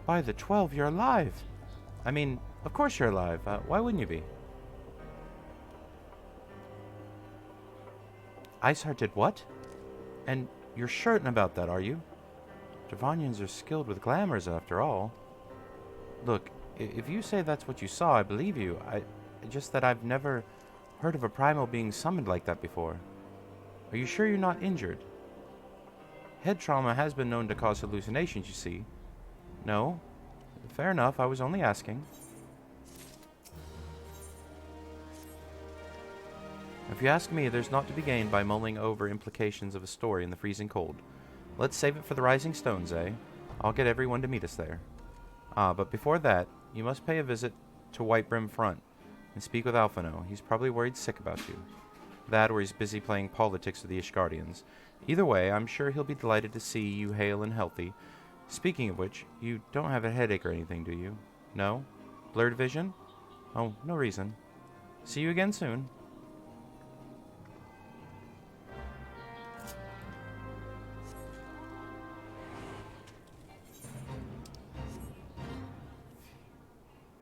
By the 12, you're alive. I mean, of course you're alive. Why wouldn't you be? Iceheart did what? And you're certain about that, are you? Devonians are skilled with glamours, after all. Look, if you say that's what you saw, I believe you. Just that I've never heard of a primal being summoned like that before. Are you sure you're not injured? Head trauma has been known to cause hallucinations, you see. No? Fair enough, I was only asking. If you ask me, there's naught to be gained by mulling over implications of a story in the freezing cold. Let's save it for the Rising Stones, eh? I'll get everyone to meet us there. But before that, you must pay a visit to White Brim Front and speak with Alphino. He's probably worried sick about you. That or he's busy playing politics with the Ishgardians. Either way, I'm sure he'll be delighted to see you hale and healthy. Speaking of which, you don't have a headache or anything, do you? No? Blurred vision? Oh, no reason. See you again soon.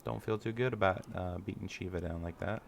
Don't feel too good about beating Shiva down like that.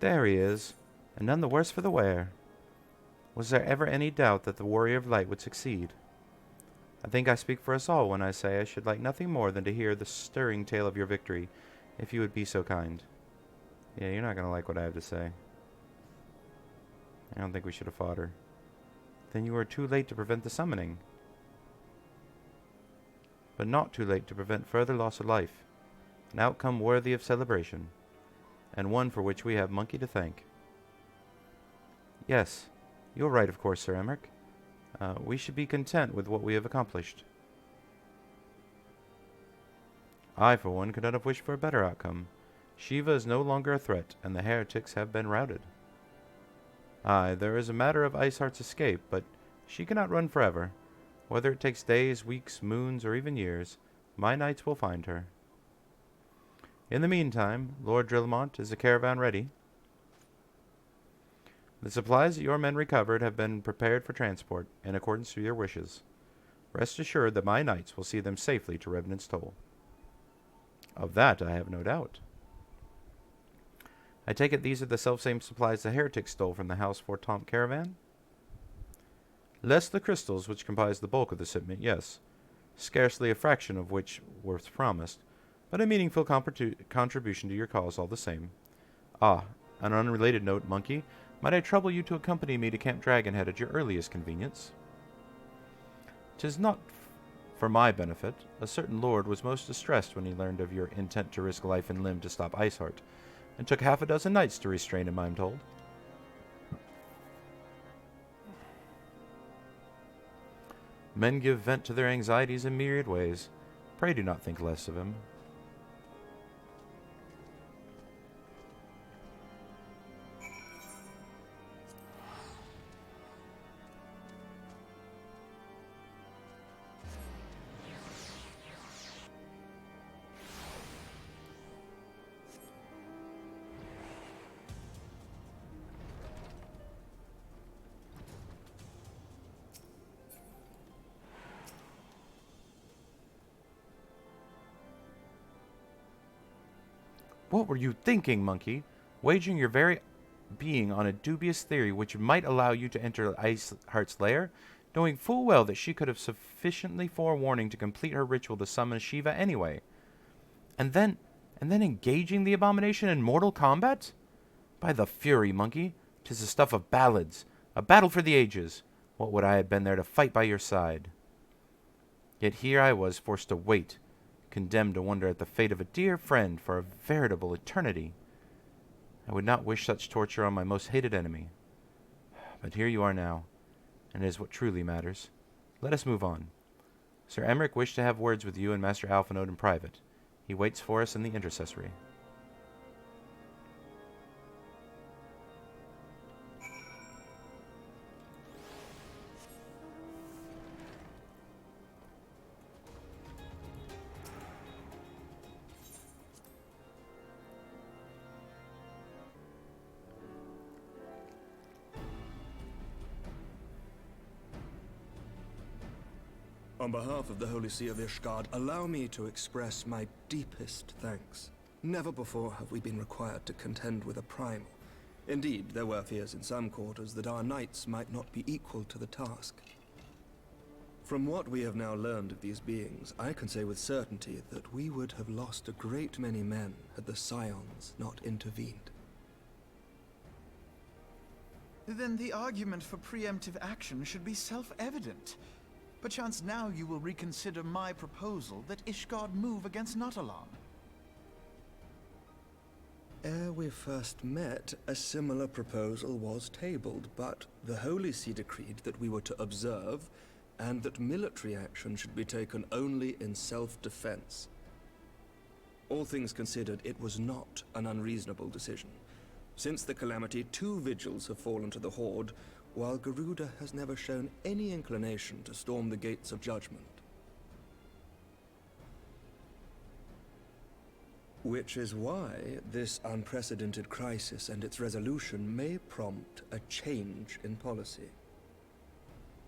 There he is, and none the worse for the wear. Was there ever any doubt that the Warrior of Light would succeed? I think I speak for us all when I say I should like nothing more than to hear the stirring tale of your victory, if you would be so kind. Yeah, you're not going to like what I have to say. I don't think we should have fought her. Then you were too late to prevent the summoning. But not too late to prevent further loss of life. An outcome worthy of celebration, and one for which we have Monkey to thank. Yes, you're right, of course, Sir Emmerich. We should be content with what we have accomplished. I, for one, could not have wished for a better outcome. Shiva is no longer a threat, and the heretics have been routed. Aye, there is a matter of Iceheart's escape, but she cannot run forever. Whether it takes days, weeks, moons, or even years, my knights will find her. In the meantime, Lord Drillamont, is the caravan ready? The supplies that your men recovered have been prepared for transport, in accordance with your wishes. Rest assured that my knights will see them safely to Revenant's Toll. Of that I have no doubt. I take it these are the selfsame supplies the heretics stole from the House Fort Tomp caravan? Less the crystals which comprise the bulk of the shipment, yes. Scarcely a fraction of which was promised, but a meaningful contribution to your cause all the same. Ah, on an unrelated note, Monkey, might I trouble you to accompany me to Camp Dragonhead at your earliest convenience? 'Tis not for my benefit. A certain lord was most distressed when he learned of your intent to risk life and limb to stop Iceheart, and took half a dozen knights to restrain him, I am told. Men give vent to their anxieties in myriad ways. Pray do not think less of him. What were you thinking, Monkey? Wagering your very being on a dubious theory which might allow you to enter Iceheart's lair, knowing full well that she could have sufficiently forewarning to complete her ritual to summon Shiva anyway. And then engaging the abomination in mortal combat? By the fury, Monkey, 'tis the stuff of ballads, a battle for the ages. What would I have been there to fight by your side? Yet here I was forced to wait, condemned to wonder at the fate of a dear friend for a veritable eternity. I would not wish such torture on my most hated enemy. But here you are now, and it is what truly matters. Let us move on. Sir Emmerich wished to have words with you and Master Alphinaud in private. He waits for us in the intercessory. On behalf of the Holy See of Ishgard, allow me to express my deepest thanks. Never before have we been required to contend with a primal. Indeed, there were fears in some quarters that our knights might not be equal to the task. From what we have now learned of these beings, I can say with certainty that we would have lost a great many men had the Scions not intervened. Then the argument for preemptive action should be self-evident. Perchance now you will reconsider my proposal that Ishgard move against Natalan. Ere we first met, a similar proposal was tabled, but the Holy See decreed that we were to observe, and that military action should be taken only in self-defense. All things considered, it was not an unreasonable decision. Since the calamity, 2 vigils have fallen to the Horde, while Garuda has never shown any inclination to storm the gates of judgment. Which is why this unprecedented crisis and its resolution may prompt a change in policy.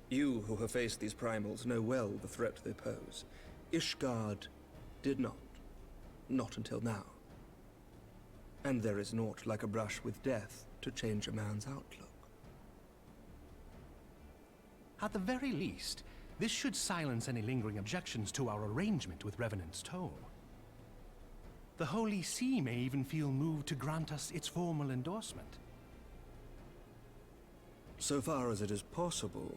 You who have faced these primals know well the threat they pose. Ishgard did not. Not until now. And there is naught like a brush with death to change a man's outlook. At the very least, This should silence any lingering objections to our arrangement with Revenant's Toll. The Holy See may even feel moved to grant us its formal endorsement. So far as it is possible,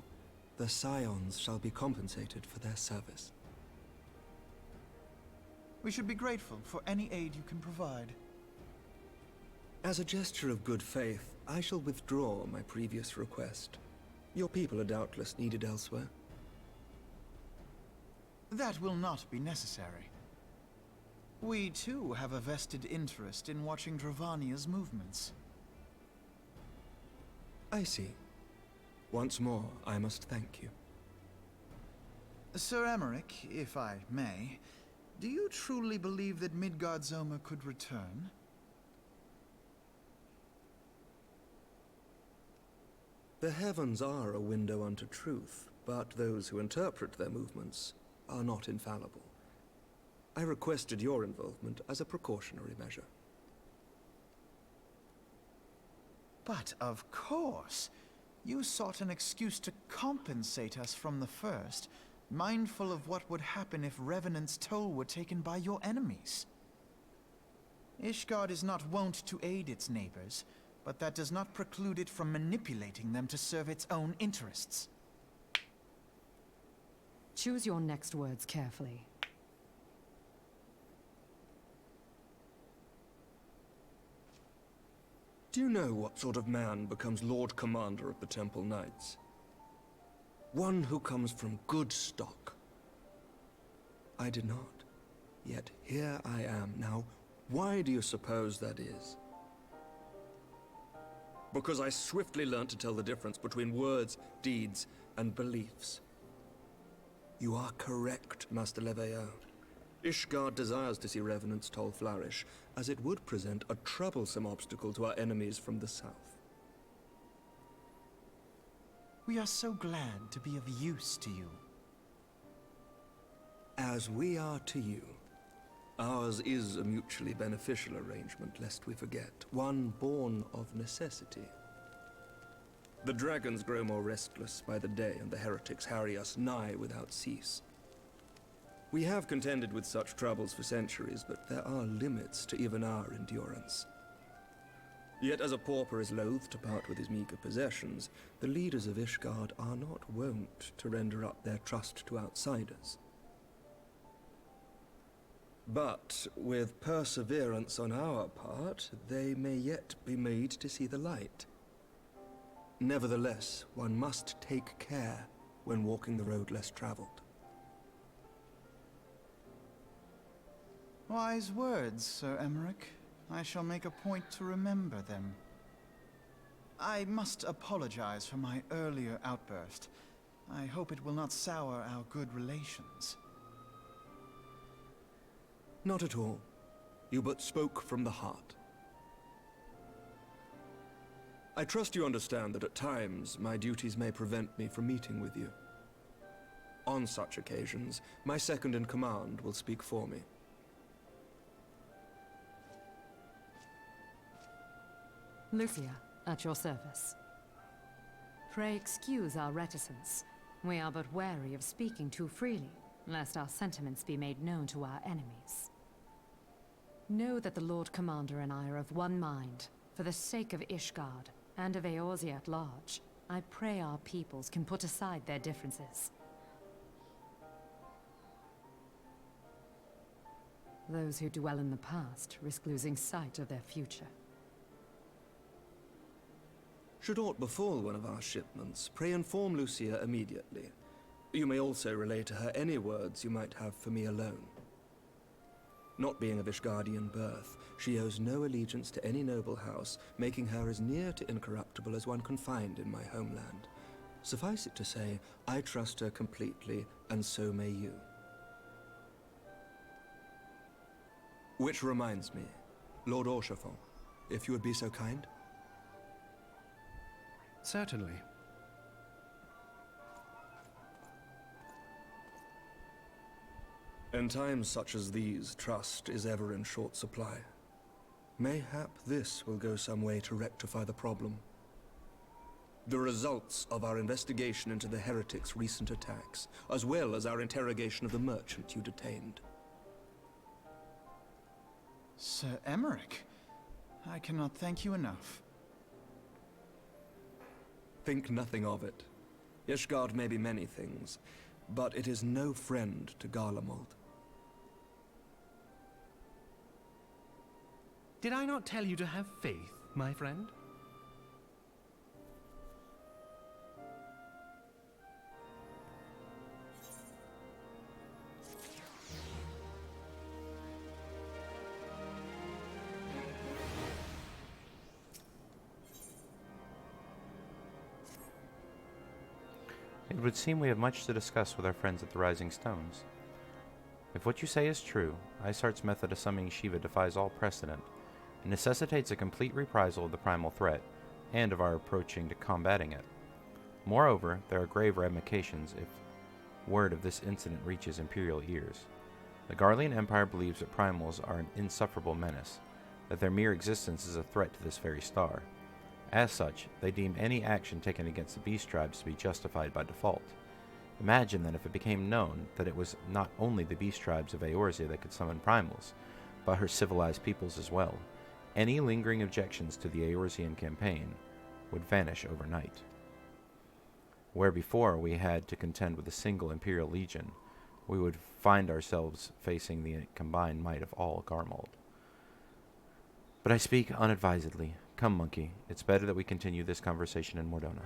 the Scions shall be compensated for their service. We should be grateful for any aid you can provide. As a gesture of good faith, I shall withdraw my previous request. Your people are doubtless needed elsewhere. That will not be necessary. We, too, have a vested interest in watching Dravania's movements. I see. Once more, I must thank you. Sir Emmerich, if I may, do you truly believe that Midgard-Zoma could return? The heavens are a window unto truth, but those who interpret their movements are not infallible. I requested your involvement as a precautionary measure. But of course, you sought an excuse to compensate us from the first, mindful of what would happen if Revenant's Toll were taken by your enemies. Ishgard is not wont to aid its neighbors, but that does not preclude it from manipulating them to serve its own interests. Choose your next words carefully. Do you know what sort of man becomes Lord Commander of the Temple Knights? One who comes from good stock. I did not. Yet here I am. Now, why do you suppose that is? Because I swiftly learned to tell the difference between words, deeds, and beliefs. You are correct, Master Leveilleur. Ishgard desires to see Revenant's Toll flourish, as it would present a troublesome obstacle to our enemies from the south. We are so glad to be of use to you. As we are to you. Ours is a mutually beneficial arrangement, lest we forget. One born of necessity. The dragons grow more restless by the day, and the heretics harry us nigh without cease. We have contended with such troubles for centuries, but there are limits to even our endurance. Yet as a pauper is loath to part with his meager possessions, the leaders of Ishgard are not wont to render up their trust to outsiders. But with perseverance on our part, they may yet be made to see the light. Nevertheless, one must take care when walking the road less traveled. Wise words, Sir Emmerich. I shall make a point to remember them. I must apologize for my earlier outburst. I hope it will not sour our good relations. Not at all. You but spoke from the heart. I trust you understand that at times my duties may prevent me from meeting with you. On such occasions, my second-in-command will speak for me. Lucia, at your service. Pray excuse our reticence. We are but wary of speaking too freely, lest our sentiments be made known to our enemies. Know that the Lord Commander and I are of one mind. For the sake of Ishgard, and of Eorzea at large, I pray our peoples can put aside their differences. Those who dwell in the past risk losing sight of their future. Should aught befall one of our shipments, pray inform Lucia immediately. You may also relay to her any words you might have for me alone. Not being of Ishgardian birth, she owes no allegiance to any noble house, making her as near to incorruptible as one can find in my homeland. Suffice it to say, I trust her completely, and so may you. Which reminds me, Lord Orchefort, if you would be so kind? Certainly. In times such as these, trust is ever in short supply. Mayhap this will go some way to rectify the problem. The results of our investigation into the heretics' recent attacks, as well as our interrogation of the merchant you detained. Sir Emmerich, I cannot thank you enough. Think nothing of it. Ishgard may be many things, but it is no friend to Garlemald. Did I not tell you to have faith, my friend? It would seem we have much to discuss with our friends at the Rising Stones. If what you say is true, Iceheart's method of summoning Shiva defies all precedent, and necessitates a complete reprisal of the primal threat, and of our approaching to combating it. Moreover, there are grave ramifications if word of this incident reaches Imperial ears. The Garlean Empire believes that primals are an insufferable menace, that their mere existence is a threat to this very star. As such, they deem any action taken against the beast tribes to be justified by default. Imagine then if it became known that it was not only the beast tribes of Eorzea that could summon primals, but her civilized peoples as well. Any lingering objections to the Eorzean campaign would vanish overnight. Where before we had to contend with a single Imperial Legion, we would find ourselves facing the combined might of all Garlemald. But I speak unadvisedly. Come, monkey, it's better that we continue this conversation in Mordona.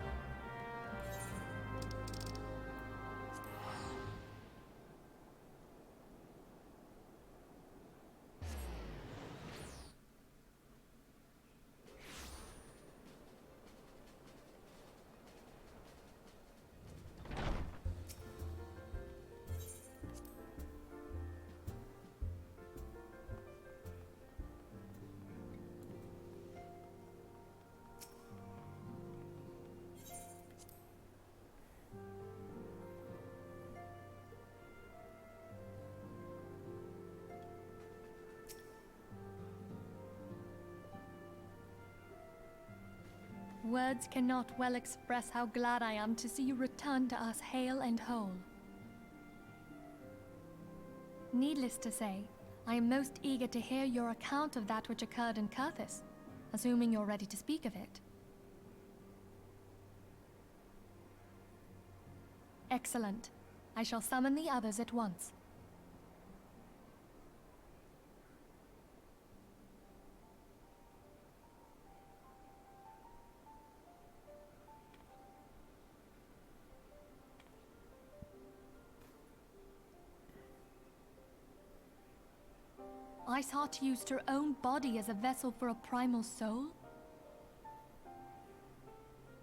Words cannot well express how glad I am to see you return to us hale and whole. Needless to say, I am most eager to hear your account of that which occurred in Kurthis, assuming you're ready to speak of it. Excellent. I shall summon the others at once. Iceheart used her own body as a vessel for a primal soul?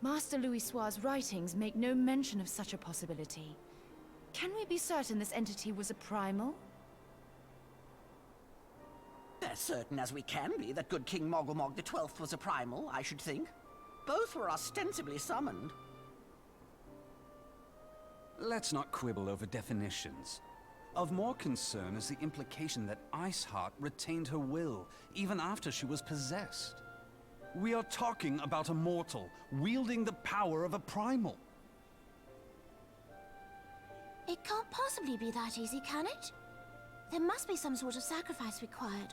Master Louisoir's writings make no mention of such a possibility. Can we be certain this entity was a primal? As certain as we can be that good King Mogulmog the 12th was a primal, I should think. Both were ostensibly summoned. Let's not quibble over definitions. Of more concern is the implication that Iceheart retained her will, even after she was possessed. We are talking about a mortal, wielding the power of a primal. It can't possibly be that easy, can it? There must be some sort of sacrifice required.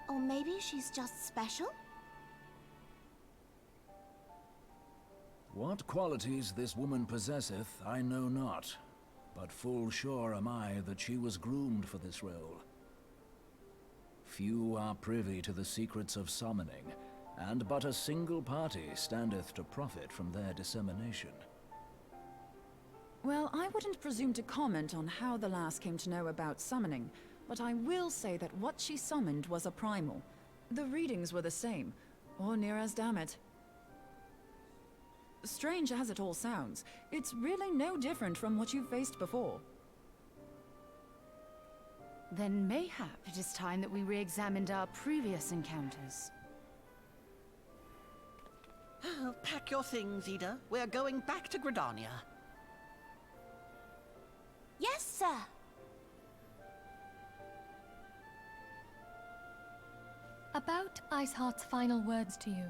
Or maybe she's just special? What qualities this woman possesseth, I know not. But full sure am I that she was groomed for this role. Few are privy to the secrets of summoning, and but a single party standeth to profit from their dissemination. Well, I wouldn't presume to comment on how the lass came to know about summoning, but I will say that what she summoned was a primal. The readings were the same, or near as damn it. Strange as it all sounds, it's really no different from what you've faced before. Then mayhap it is time that we re-examined our previous encounters. Pack your things, Ida. We're going back to Gridania. Yes, sir. About Iceheart's final words to you.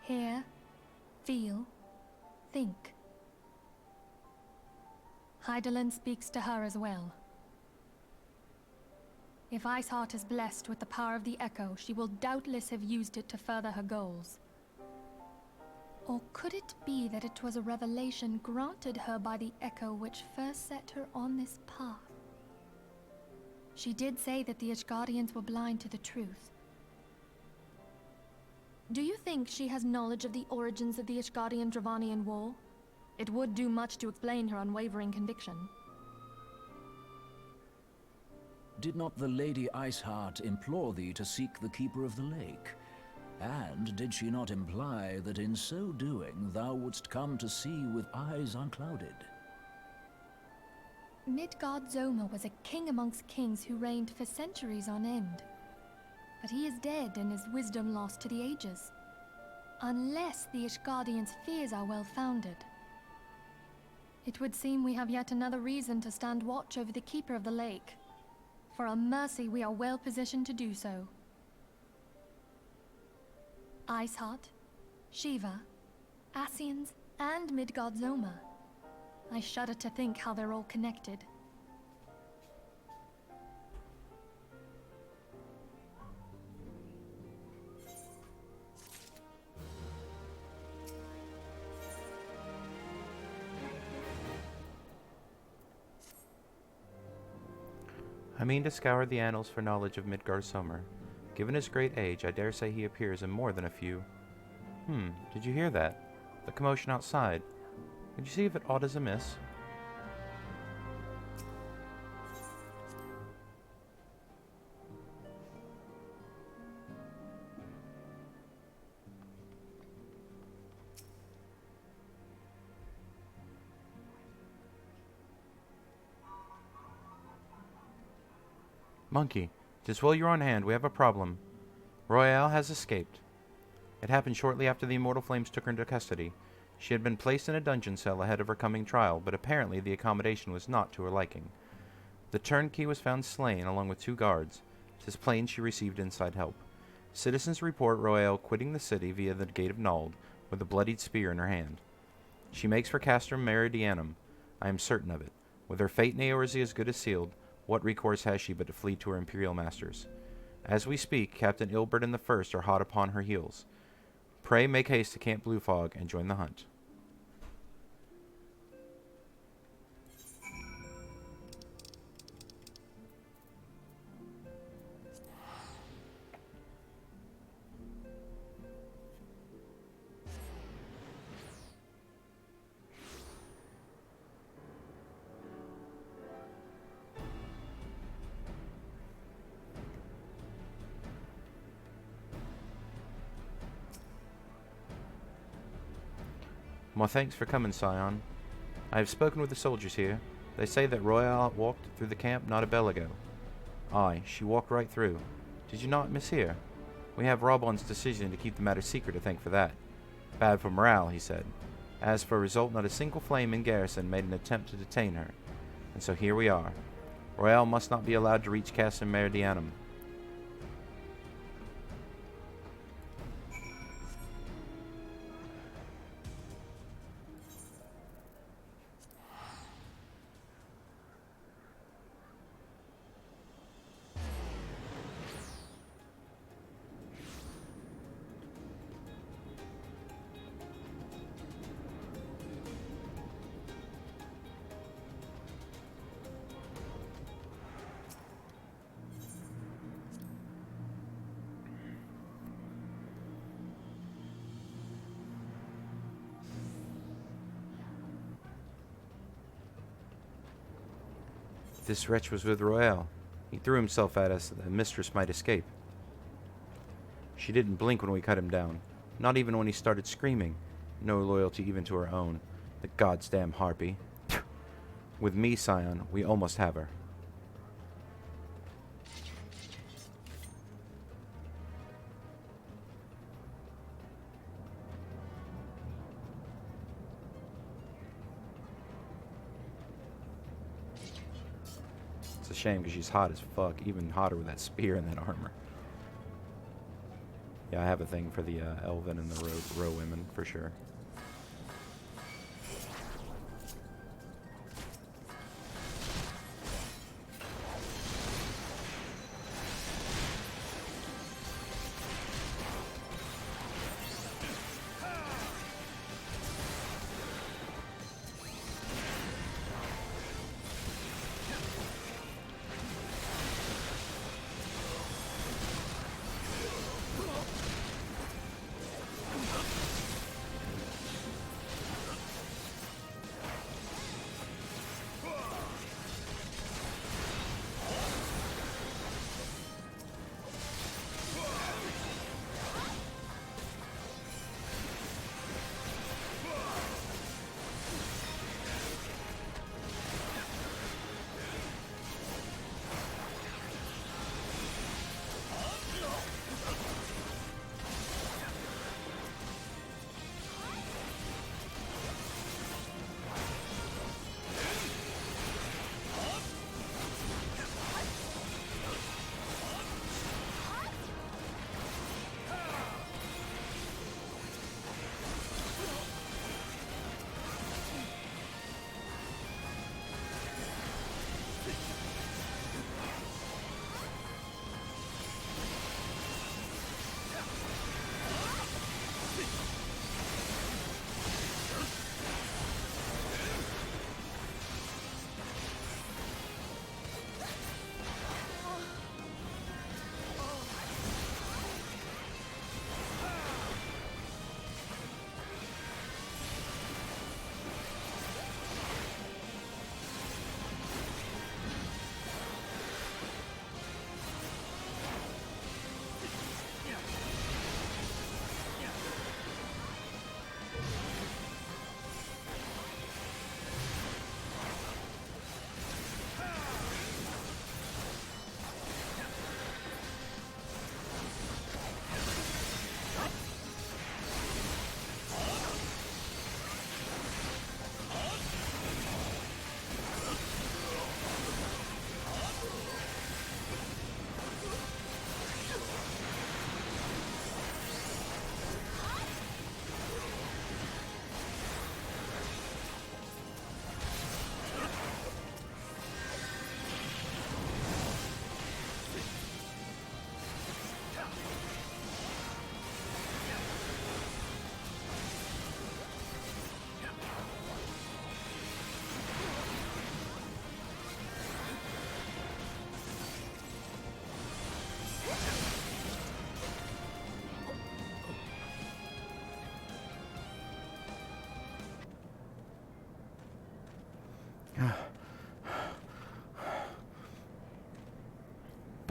Here, feel, think. Hydaelyn speaks to her as well. If Iceheart is blessed with the power of the Echo, she will doubtless have used it to further her goals. Or could it be that it was a revelation granted her by the Echo which first set her on this path? She did say that the Ishgardians were blind to the truth. Do you think she has knowledge of the origins of the Ishgardian-Dravanian War? It would do much to explain her unwavering conviction. Did not the Lady Iceheart implore thee to seek the Keeper of the Lake? And did she not imply that in so doing thou wouldst come to see with eyes unclouded? Midgard-Zoma was a king amongst kings who reigned for centuries on end. But he is dead and his wisdom lost to the ages. Unless the Ishgardians' fears are well-founded. It would seem we have yet another reason to stand watch over the Keeper of the Lake. For a mercy, we are well positioned to do so. Iceheart, Shiva, Ascians, and Midgard-Zoma. I shudder to think how they're all connected. I mean to scour the annals for knowledge of Midgard-Zoma. Given his great age, I dare say he appears in more than a few. Did you hear that? The commotion outside. Could you see if aught is amiss? Monkey, 'tis well you're on hand. We have a problem. Royale has escaped. It happened shortly after the Immortal Flames took her into custody. She had been placed in a dungeon cell ahead of her coming trial, but apparently the accommodation was not to her liking. The turnkey was found slain, along with 2 guards. 'Tis plain she received inside help. Citizens report Royale quitting the city via the Gate of Nald, with a bloodied spear in her hand. She makes for Castrum Meridianum. I am certain of it. With her fate in Eorzea as good as sealed, what recourse has she but to flee to her imperial masters? As we speak, Captain Ilbert and the First are hot upon her heels. Pray make haste to Camp Bluefog and join the hunt. Well, thanks for coming, Scion. I have spoken with the soldiers here. They say that Royale walked through the camp not a bell ago. Aye, she walked right through. Did you not mishear? We have Robon's decision to keep the matter secret to thank for that. Bad for morale, he said. As for result, not a single flame in garrison made an attempt to detain her. And so here we are. Royale must not be allowed to reach Castrum Meridianum. This wretch was with Royale. He threw himself at us that the mistress might escape. She didn't blink when we cut him down, not even when he started screaming. No loyalty even to her own. The goddamn harpy. With me, Scion, we almost have her. It's a shame because she's hot as fuck, even hotter with that spear and that armor. Yeah, I have a thing for the Elven and the row women, for sure.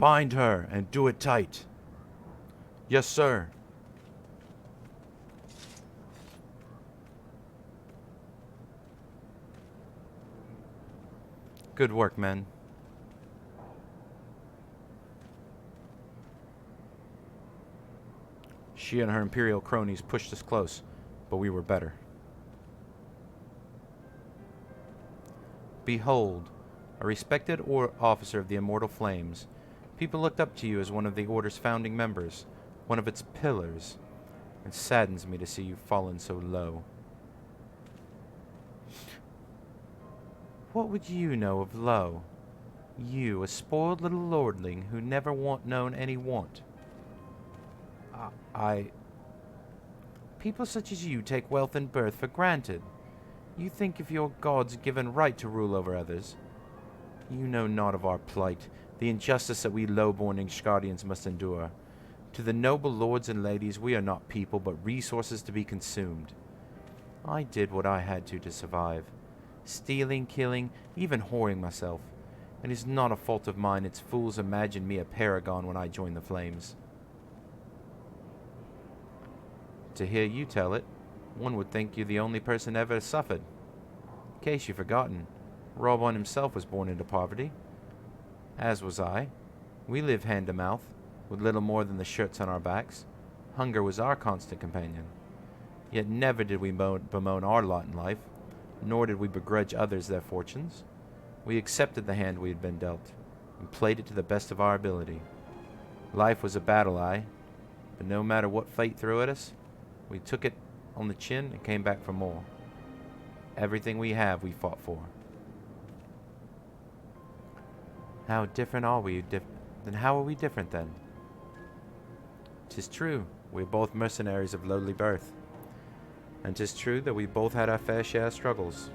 Bind her and do it tight. Yes, sir. Good work, men. She and her Imperial cronies pushed us close, but we were better. Behold, a respected officer of the Immortal Flames. People looked up to you as one of the Order's founding members, one of its pillars. It saddens me to see you fallen so low. What would you know of low? You, a spoiled little lordling who never known any want. People such as you take wealth and birth for granted. You think of your gods given right to rule over others. You know not of our plight, the injustice that we low-born Ishgardians must endure. To the noble lords and ladies, we are not people, but resources to be consumed. I did what I had to survive. Stealing, killing, even whoring myself. It is not a fault of mine its fools imagined me a paragon when I joined the Flames. To hear you tell it, one would think you're the only person ever suffered. In case you've forgotten, Robon himself was born into poverty. As was I. We lived hand to mouth, with little more than the shirts on our backs. Hunger was our constant companion. Yet never did we bemoan our lot in life, nor did we begrudge others their fortunes. We accepted the hand we had been dealt, and played it to the best of our ability. Life was a battle, but no matter what fate threw at us, we took it on the chin and came back for more. Everything we have, we fought for. How different are we? Then how are we different then? 'Tis true, we're both mercenaries of lowly birth. And 'tis true that we both had our fair share of struggles.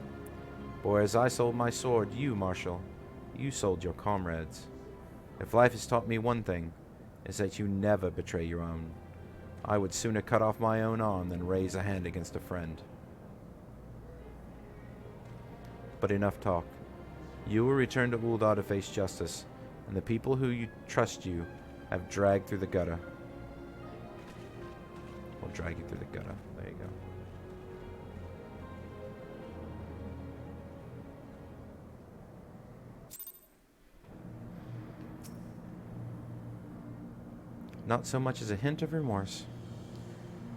But whereas I sold my sword, you, Marshal, you sold your comrades. If life has taught me one thing, it's that you never betray your own. I would sooner cut off my own arm than raise a hand against a friend. But enough talk. You will return to Ul'dah to face justice, and the people who trust you have dragged through the gutter. We'll drag you through the gutter. There you go. Not so much as a hint of remorse.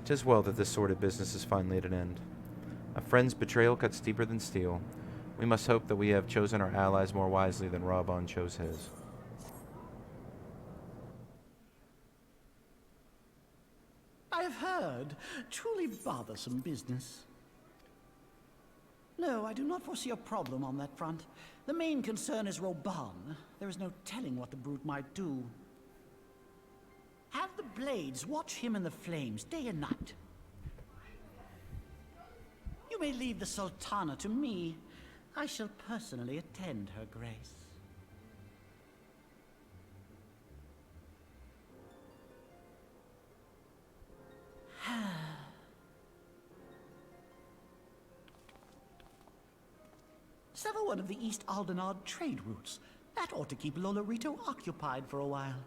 'Tis well that this sordid business is finally at an end. A friend's betrayal cuts deeper than steel. We must hope that we have chosen our allies more wisely than Robon chose his. I have heard. Truly bothersome business. No, I do not foresee a problem on that front. The main concern is Robon. There is no telling what the brute might do. Have the Blades watch him in the flames day and night. You may leave the Sultana to me. I shall personally attend her grace. Sever one of the East Aldenard trade routes. That ought to keep Lolorito occupied for a while.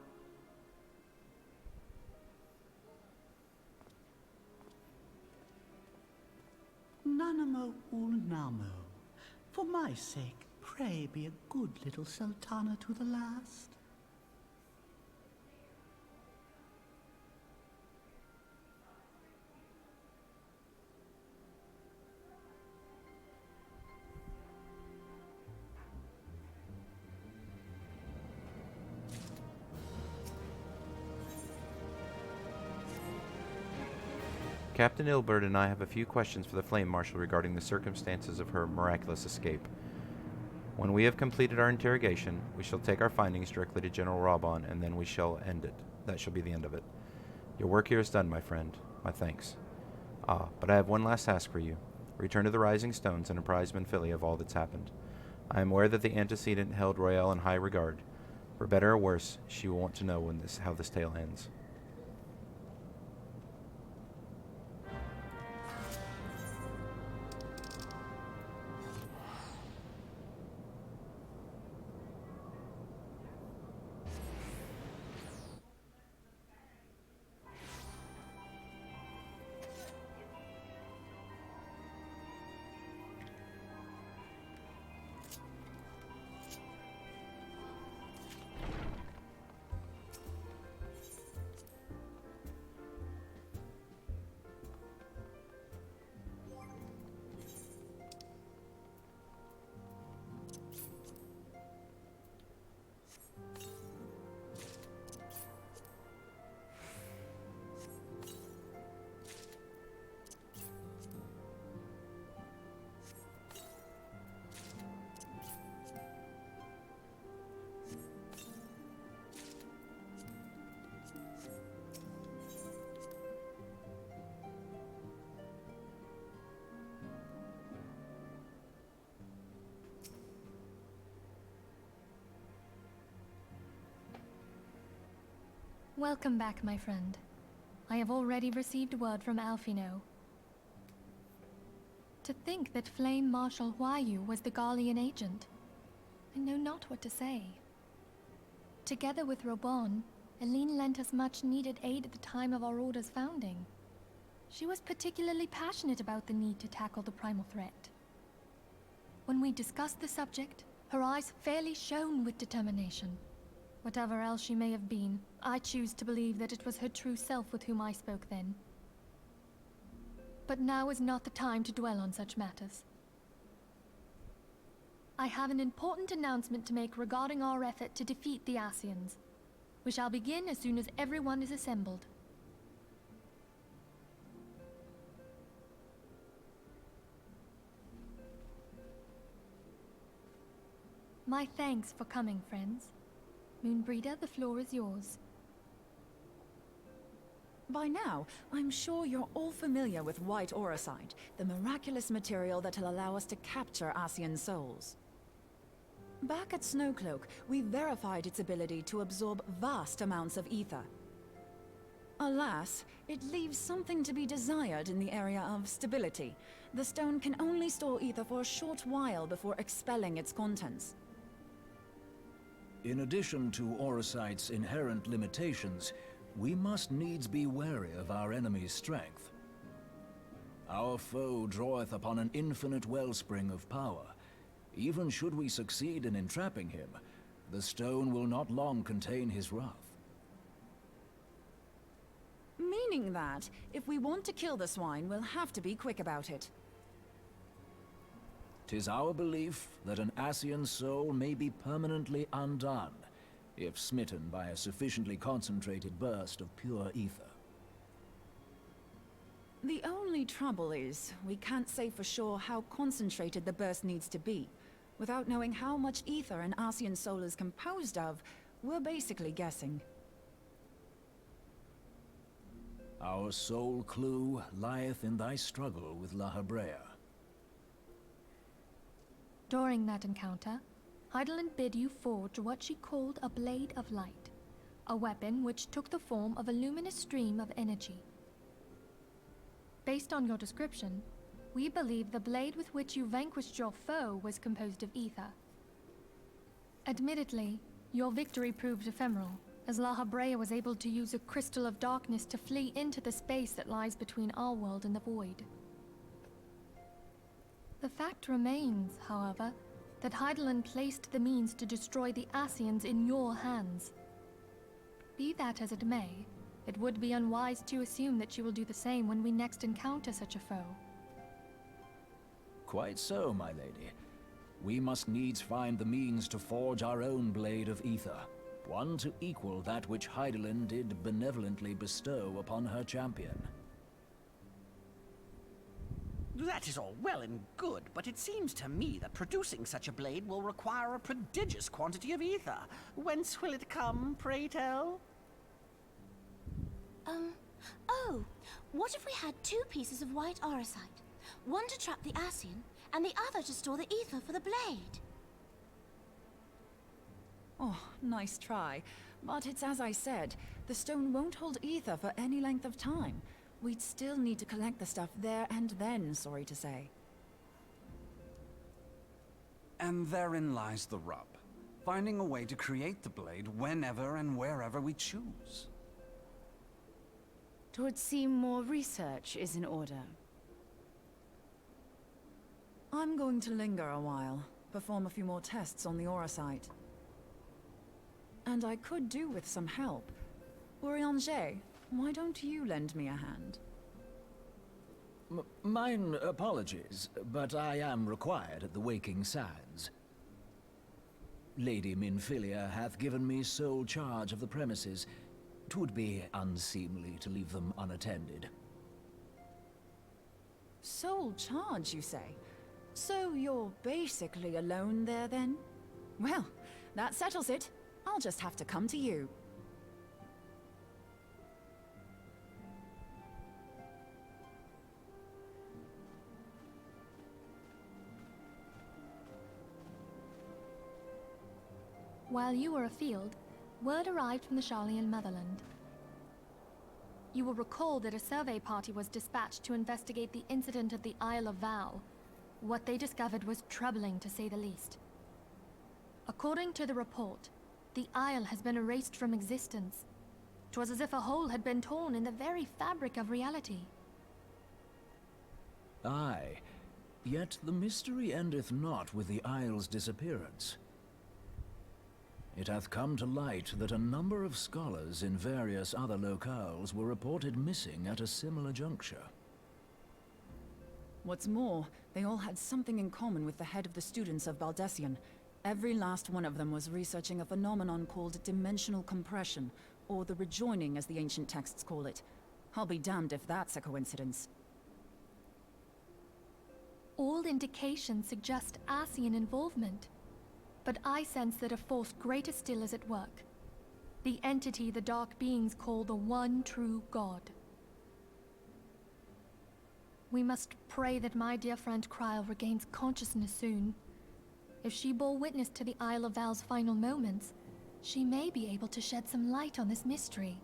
Nanamo Ulnamo. For my sake, pray be a good little Sultana to the last. Captain Ilbert and I have a few questions for the Flame Marshal regarding the circumstances of her miraculous escape. When we have completed our interrogation, we shall take our findings directly to General Robon, and then we shall end it. That shall be the end of it. Your work here is done, my friend. My thanks. But I have one last task for you. Return to the Rising Stones and apprise Menphili of all that's happened. I am aware that the antecedent held Royale in high regard. For better or worse, she will want to know how this tale ends. Welcome back, my friend. I have already received word from Alfino. To think that Flame Marshal Huayu was the Garlean agent. I know not what to say. Together with Robon, Aline lent us much-needed aid at the time of our Order's founding. She was particularly passionate about the need to tackle the primal threat. When we discussed the subject, her eyes fairly shone with determination. Whatever else she may have been, I choose to believe that it was her true self with whom I spoke then. But now is not the time to dwell on such matters. I have an important announcement to make regarding our effort to defeat the Ascians. We shall begin as soon as everyone is assembled. My thanks for coming, friends. Moonbreeder, the floor is yours. By now, I'm sure you're all familiar with White Auracite, the miraculous material that'll allow us to capture Ascian souls. Back at Snowcloak, we verified its ability to absorb vast amounts of ether. Alas, it leaves something to be desired in the area of stability. The stone can only store ether for a short while before expelling its contents. In addition to Auracite's inherent limitations, we must needs be wary of our enemy's strength. Our foe draweth upon an infinite wellspring of power. Even should we succeed in entrapping him, the stone will not long contain his wrath. Meaning that, if we want to kill the swine, we'll have to be quick about it. 'Tis our belief that an Ascian soul may be permanently undone, if smitten by a sufficiently concentrated burst of pure ether. The only trouble is, we can't say for sure how concentrated the burst needs to be. Without knowing how much ether an Ascian soul is composed of, we're basically guessing. Our sole clue lieth in thy struggle with La Habrea. During that encounter, Heidelin bid you forge what she called a Blade of Light, a weapon which took the form of a luminous stream of energy. Based on your description, we believe the blade with which you vanquished your foe was composed of ether. Admittedly, your victory proved ephemeral, as La Habrea was able to use a crystal of darkness to flee into the space that lies between our world and the void. The fact remains, however, that Heidelin placed the means to destroy the Ascians in your hands. Be that as it may, it would be unwise to assume that she will do the same when we next encounter such a foe. Quite so, my lady. We must needs find the means to forge our own blade of ether, one to equal that which Heidelin did benevolently bestow upon her champion. That is all well and good, but it seems to me that producing such a blade will require a prodigious quantity of ether. Whence will it come, pray tell? Oh, what if we had two pieces of white auracite? One to trap the Ascian, and the other to store the ether for the blade. Oh, nice try. But it's as I said, the stone won't hold ether for any length of time. We'd still need to collect the stuff there and then, sorry to say. And therein lies the rub. Finding a way to create the blade whenever and wherever we choose. 'Twould seem more research is in order. I'm going to linger a while, perform a few more tests on the Auracite. And I could do with some help. Urianger, why don't you lend me a hand? Mine apologies, but I am required at the Waking Sands. Lady Minfilia hath given me sole charge of the premises. 'Twould be unseemly to leave them unattended. Sole charge, you say? So you're basically alone there, then? Well, that settles it. I'll just have to come to you. While you were afield, word arrived from the Sharlayan motherland. You will recall that a survey party was dispatched to investigate the incident at the Isle of Val. What they discovered was troubling, to say the least. According to the report, the Isle has been erased from existence. 'Twas as if a hole had been torn in the very fabric of reality. Aye, yet the mystery endeth not with the Isle's disappearance. It hath come to light that a number of scholars in various other locales were reported missing at a similar juncture. What's more, they all had something in common with the head of the students of Baldessian. Every last one of them was researching a phenomenon called dimensional compression, or the rejoining as the ancient texts call it. I'll be damned if that's a coincidence. All indications suggest Ascian involvement. But I sense that a force greater still is at work. The entity the Dark Beings call the One True God. We must pray that my dear friend Kryl regains consciousness soon. If she bore witness to the Isle of Val's final moments, she may be able to shed some light on this mystery.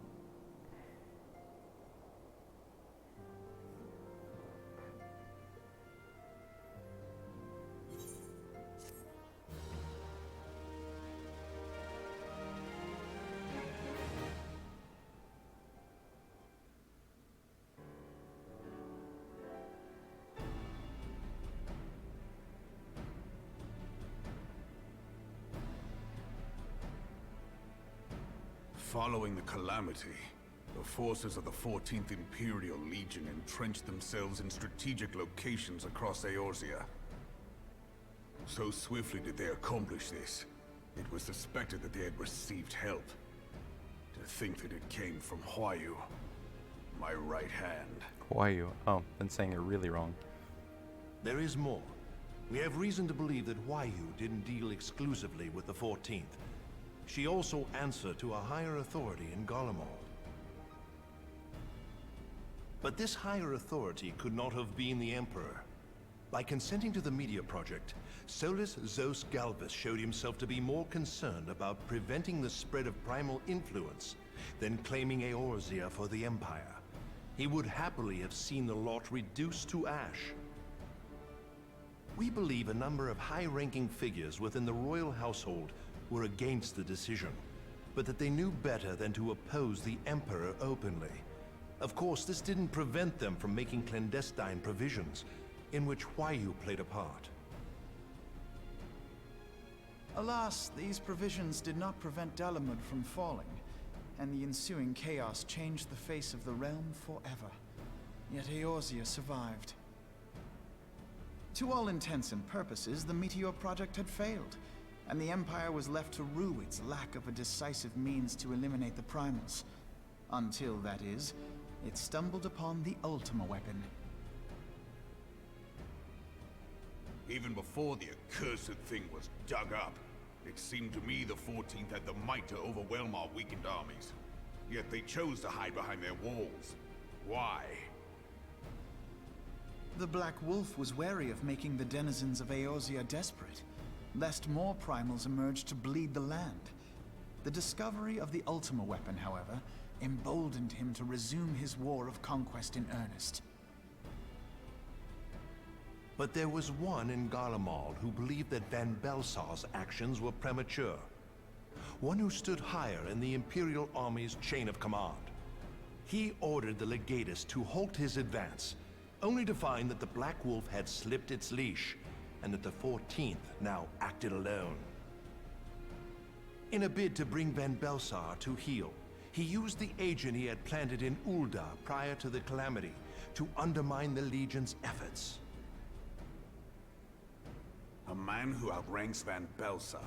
Following the calamity, the forces of the 14th Imperial Legion entrenched themselves in strategic locations across Eorzea. So swiftly did they accomplish this, it was suspected that they had received help. To think that it came from Huayu, my right hand. Huayu. Oh, been saying it really wrong. There is more. We have reason to believe that Huayu didn't deal exclusively with the 14th. She also answered to a higher authority in Garlemald. But this higher authority could not have been the Emperor. By consenting to the Media Project, Solus Zos Galvus showed himself to be more concerned about preventing the spread of primal influence than claiming Eorzea for the Empire. He would happily have seen the lot reduced to ash. We believe a number of high-ranking figures within the royal household were against the decision, but that they knew better than to oppose the Emperor openly. Of course, this didn't prevent them from making clandestine provisions, in which Huayu played a part. Alas, these provisions did not prevent Dalamud from falling, and the ensuing chaos changed the face of the realm forever. Yet Eorzea survived. To all intents and purposes, the Meteor Project had failed, and the Empire was left to rue its lack of a decisive means to eliminate the primals. Until, that is, it stumbled upon the Ultima weapon. Even before the accursed thing was dug up, it seemed to me the 14th had the might to overwhelm our weakened armies. Yet they chose to hide behind their walls. Why? The Black Wolf was wary of making the denizens of Eorzea desperate, lest more primals emerge to bleed the land. The discovery of the Ultima weapon, however, emboldened him to resume his war of conquest in earnest. But there was one in Garlemald who believed that Van Belsar's actions were premature. One who stood higher in the Imperial Army's chain of command. He ordered the Legatus to halt his advance, only to find that the Black Wolf had slipped its leash, and that the 14th now acted alone. In a bid to bring Van Belsar to heel, he used the agent he had planted in Ul'dah prior to the calamity to undermine the Legion's efforts. A man who outranks Van Belsar,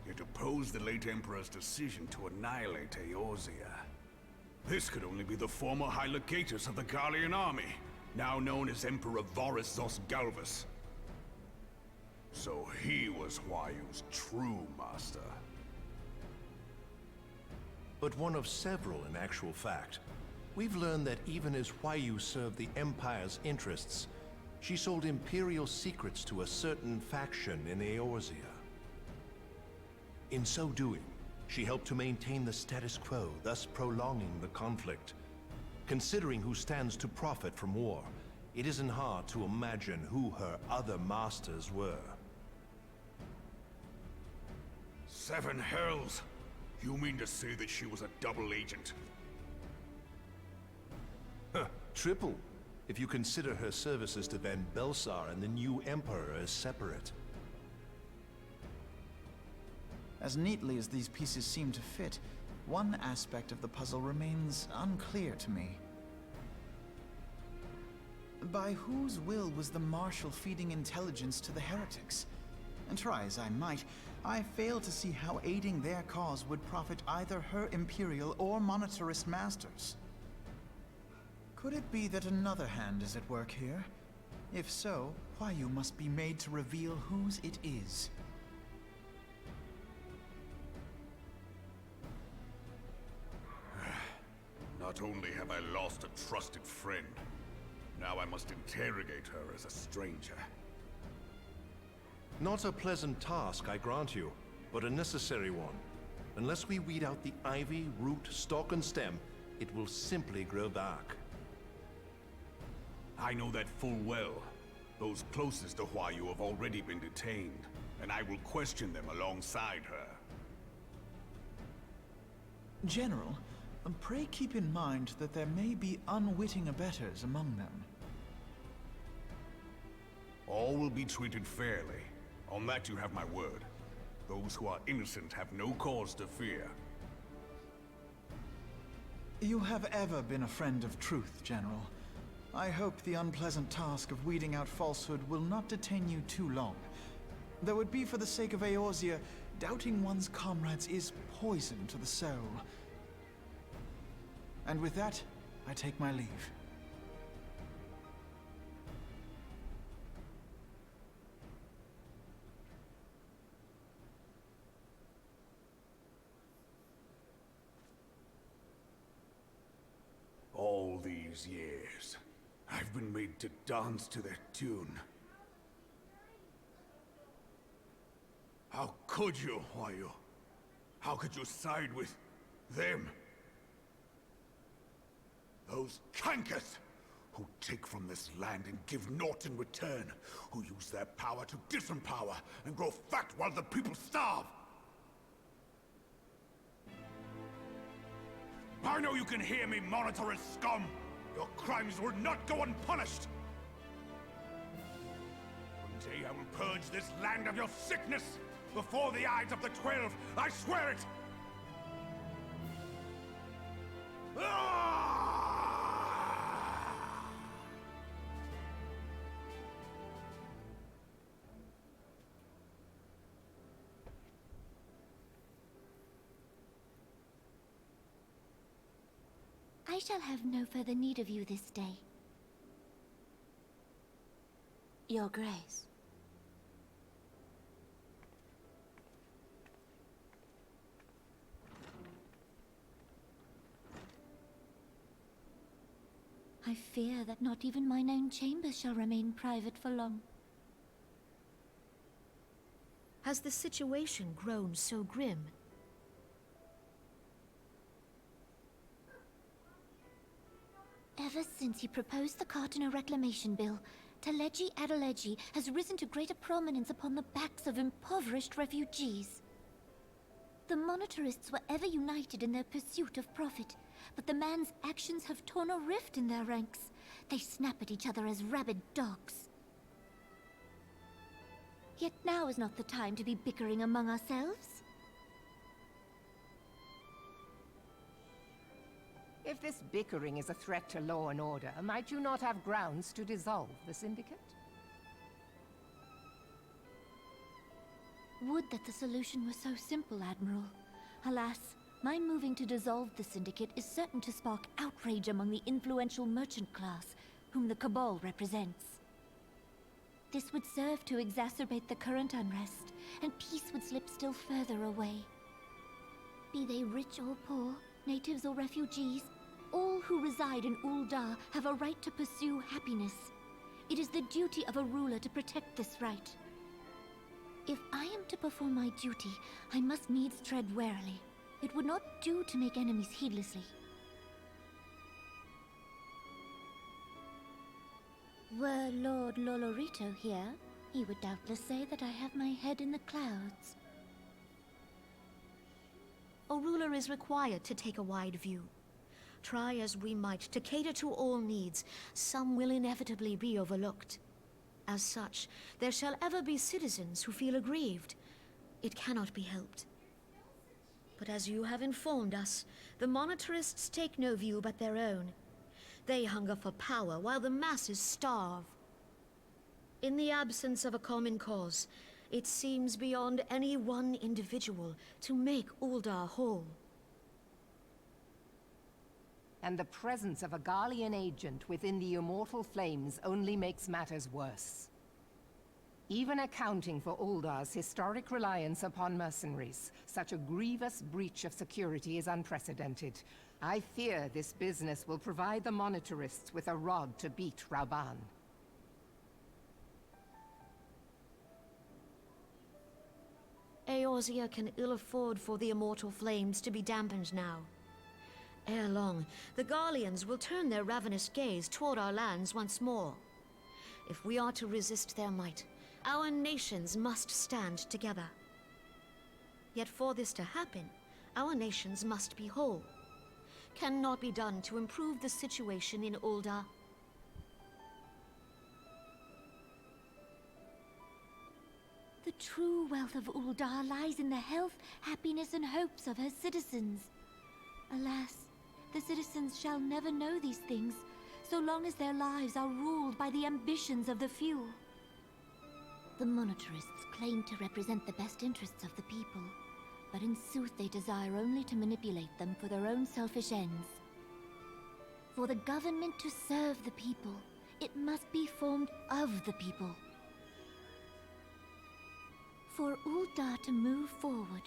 yet opposed the late Emperor's decision to annihilate Eorzea. This could only be the former High Legatus of the Garlean army, now known as Emperor Varus Zos Galvus. So he was Huayu's true master. But one of several in actual fact. We've learned that even as Huayu served the Empire's interests, she sold Imperial secrets to a certain faction in Eorzea. In so doing, she helped to maintain the status quo, thus prolonging the conflict. Considering who stands to profit from war, it isn't hard to imagine who her other masters were. Seven hells! You mean to say that she was a double agent? Huh, triple, if you consider her services to Van Belsar and the new Emperor as separate. As neatly as these pieces seem to fit, one aspect of the puzzle remains unclear to me. By whose will was the Marshal feeding intelligence to the heretics? And try as I might, I fail to see how aiding their cause would profit either her Imperial or Monetarist masters. Could it be that another hand is at work here? If so, why you must be made to reveal whose it is. Not only have I lost a trusted friend, now I must interrogate her as a stranger. Not a pleasant task, I grant you, but a necessary one. Unless we weed out the ivy, root, stalk, and stem, it will simply grow back. I know that full well. Those closest to Huayu have already been detained, and I will question them alongside her. General, pray keep in mind that there may be unwitting abettors among them. All will be treated fairly. On that you have my word. Those who are innocent have no cause to fear. You have ever been a friend of truth, General. I hope the unpleasant task of weeding out falsehood will not detain you too long. Though it be for the sake of Eorzea, doubting one's comrades is poison to the soul. And with that, I take my leave. All these years, I've been made to dance to their tune. How could you, Huayu? How could you side with them? Those cankers who take from this land and give naught in return, who use their power to disempower and grow fat while the people starve. I know you can hear me, monetarist scum! Your crimes will not go unpunished! One day I will purge this land of your sickness! Before the eyes of the 12, I swear it! I shall have no further need of you this day. Your Grace. I fear that not even mine own chambers shall remain private for long. Has the situation grown so grim? Ever since he proposed the Cartiner Reclamation Bill, Teleji Adeleji has risen to greater prominence upon the backs of impoverished refugees. The monetarists were ever united in their pursuit of profit, but the man's actions have torn a rift in their ranks. They snap at each other as rabid dogs. Yet now is not the time to be bickering among ourselves. If this bickering is a threat to law and order, might you not have grounds to dissolve the Syndicate? Would that the solution were so simple, Admiral. Alas, my moving to dissolve the Syndicate is certain to spark outrage among the influential merchant class, whom the Cabal represents. This would serve to exacerbate the current unrest, and peace would slip still further away. Be they rich or poor, natives or refugees, all who reside in Ul'dah have a right to pursue happiness. It is the duty of a ruler to protect this right. If I am to perform my duty, I must needs tread warily. It would not do to make enemies heedlessly. Were Lord Lolorito here, he would doubtless say that I have my head in the clouds. A ruler is required to take a wide view. Try as we might to cater to all needs, some will inevitably be overlooked. As such, there shall ever be citizens who feel aggrieved. It cannot be helped. But as you have informed us, the monetarists take no view but their own. They hunger for power while the masses starve. In the absence of a common cause, it seems beyond any one individual to make Uldar whole. And the presence of a Garlean agent within the Immortal Flames only makes matters worse. Even accounting for Uldar's historic reliance upon mercenaries, such a grievous breach of security is unprecedented. I fear this business will provide the monetarists with a rod to beat Rauban. Eorzea can ill afford for the Immortal Flames to be dampened now. Ere long, the Garleans will turn their ravenous gaze toward our lands once more. If we are to resist their might, our nations must stand together. Yet for this to happen, our nations must be whole. Cannot be done to improve the situation in Uldar. The true wealth of Uldar lies in the health, happiness, and hopes of her citizens. Alas, the citizens shall never know these things, so long as their lives are ruled by the ambitions of the few. The monetarists claim to represent the best interests of the people, but in sooth they desire only to manipulate them for their own selfish ends. For the government to serve the people, it must be formed of the people. For Uldar to move forward,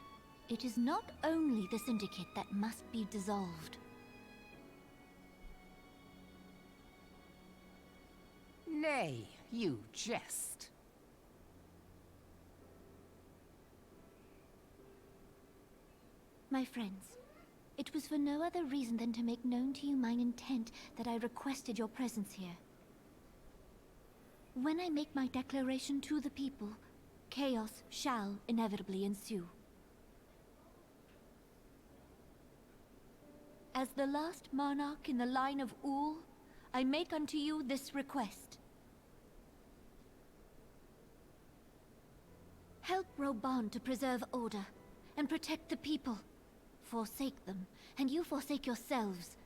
it is not only the Syndicate that must be dissolved. Nay, you jest. My friends, it was for no other reason than to make known to you mine intent that I requested your presence here. When I make my declaration to the people, chaos shall inevitably ensue. As the last monarch in the line of Ul, I make unto you this request. Help Rauban to preserve order and protect the people. Forsake them, and you forsake yourselves.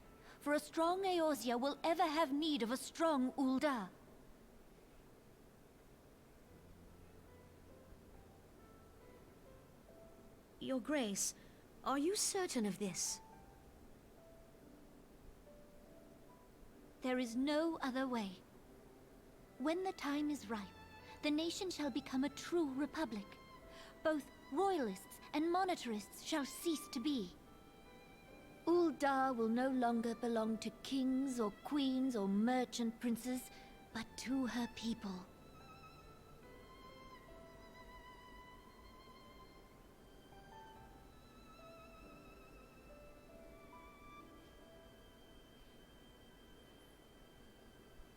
For a strong Eorzea will ever have need of a strong Uldar. Your Grace, are you certain of this? There is no other way. When the time is ripe, the nation shall become a true republic. Both royalists and monetarists shall cease to be. Uldar will no longer belong to kings or queens or merchant princes, but to her people.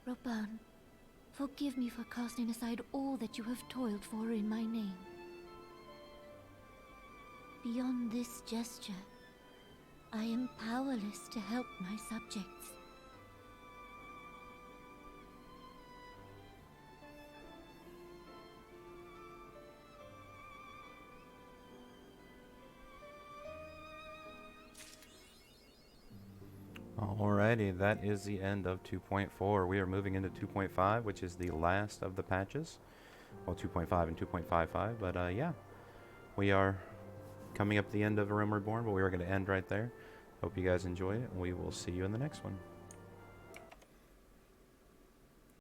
Rauban, forgive me for casting aside all that you have toiled for in my name. Beyond this gesture, I am powerless to help my subjects. Alrighty, that is the end of 2.4. We are moving into 2.5, which is the last of the patches. Well, 2.5 and 2.55, but yeah. We are coming up to the end of A Realm Reborn, but we are going to end right there. Hope you guys enjoy it, and we will see you in the next one.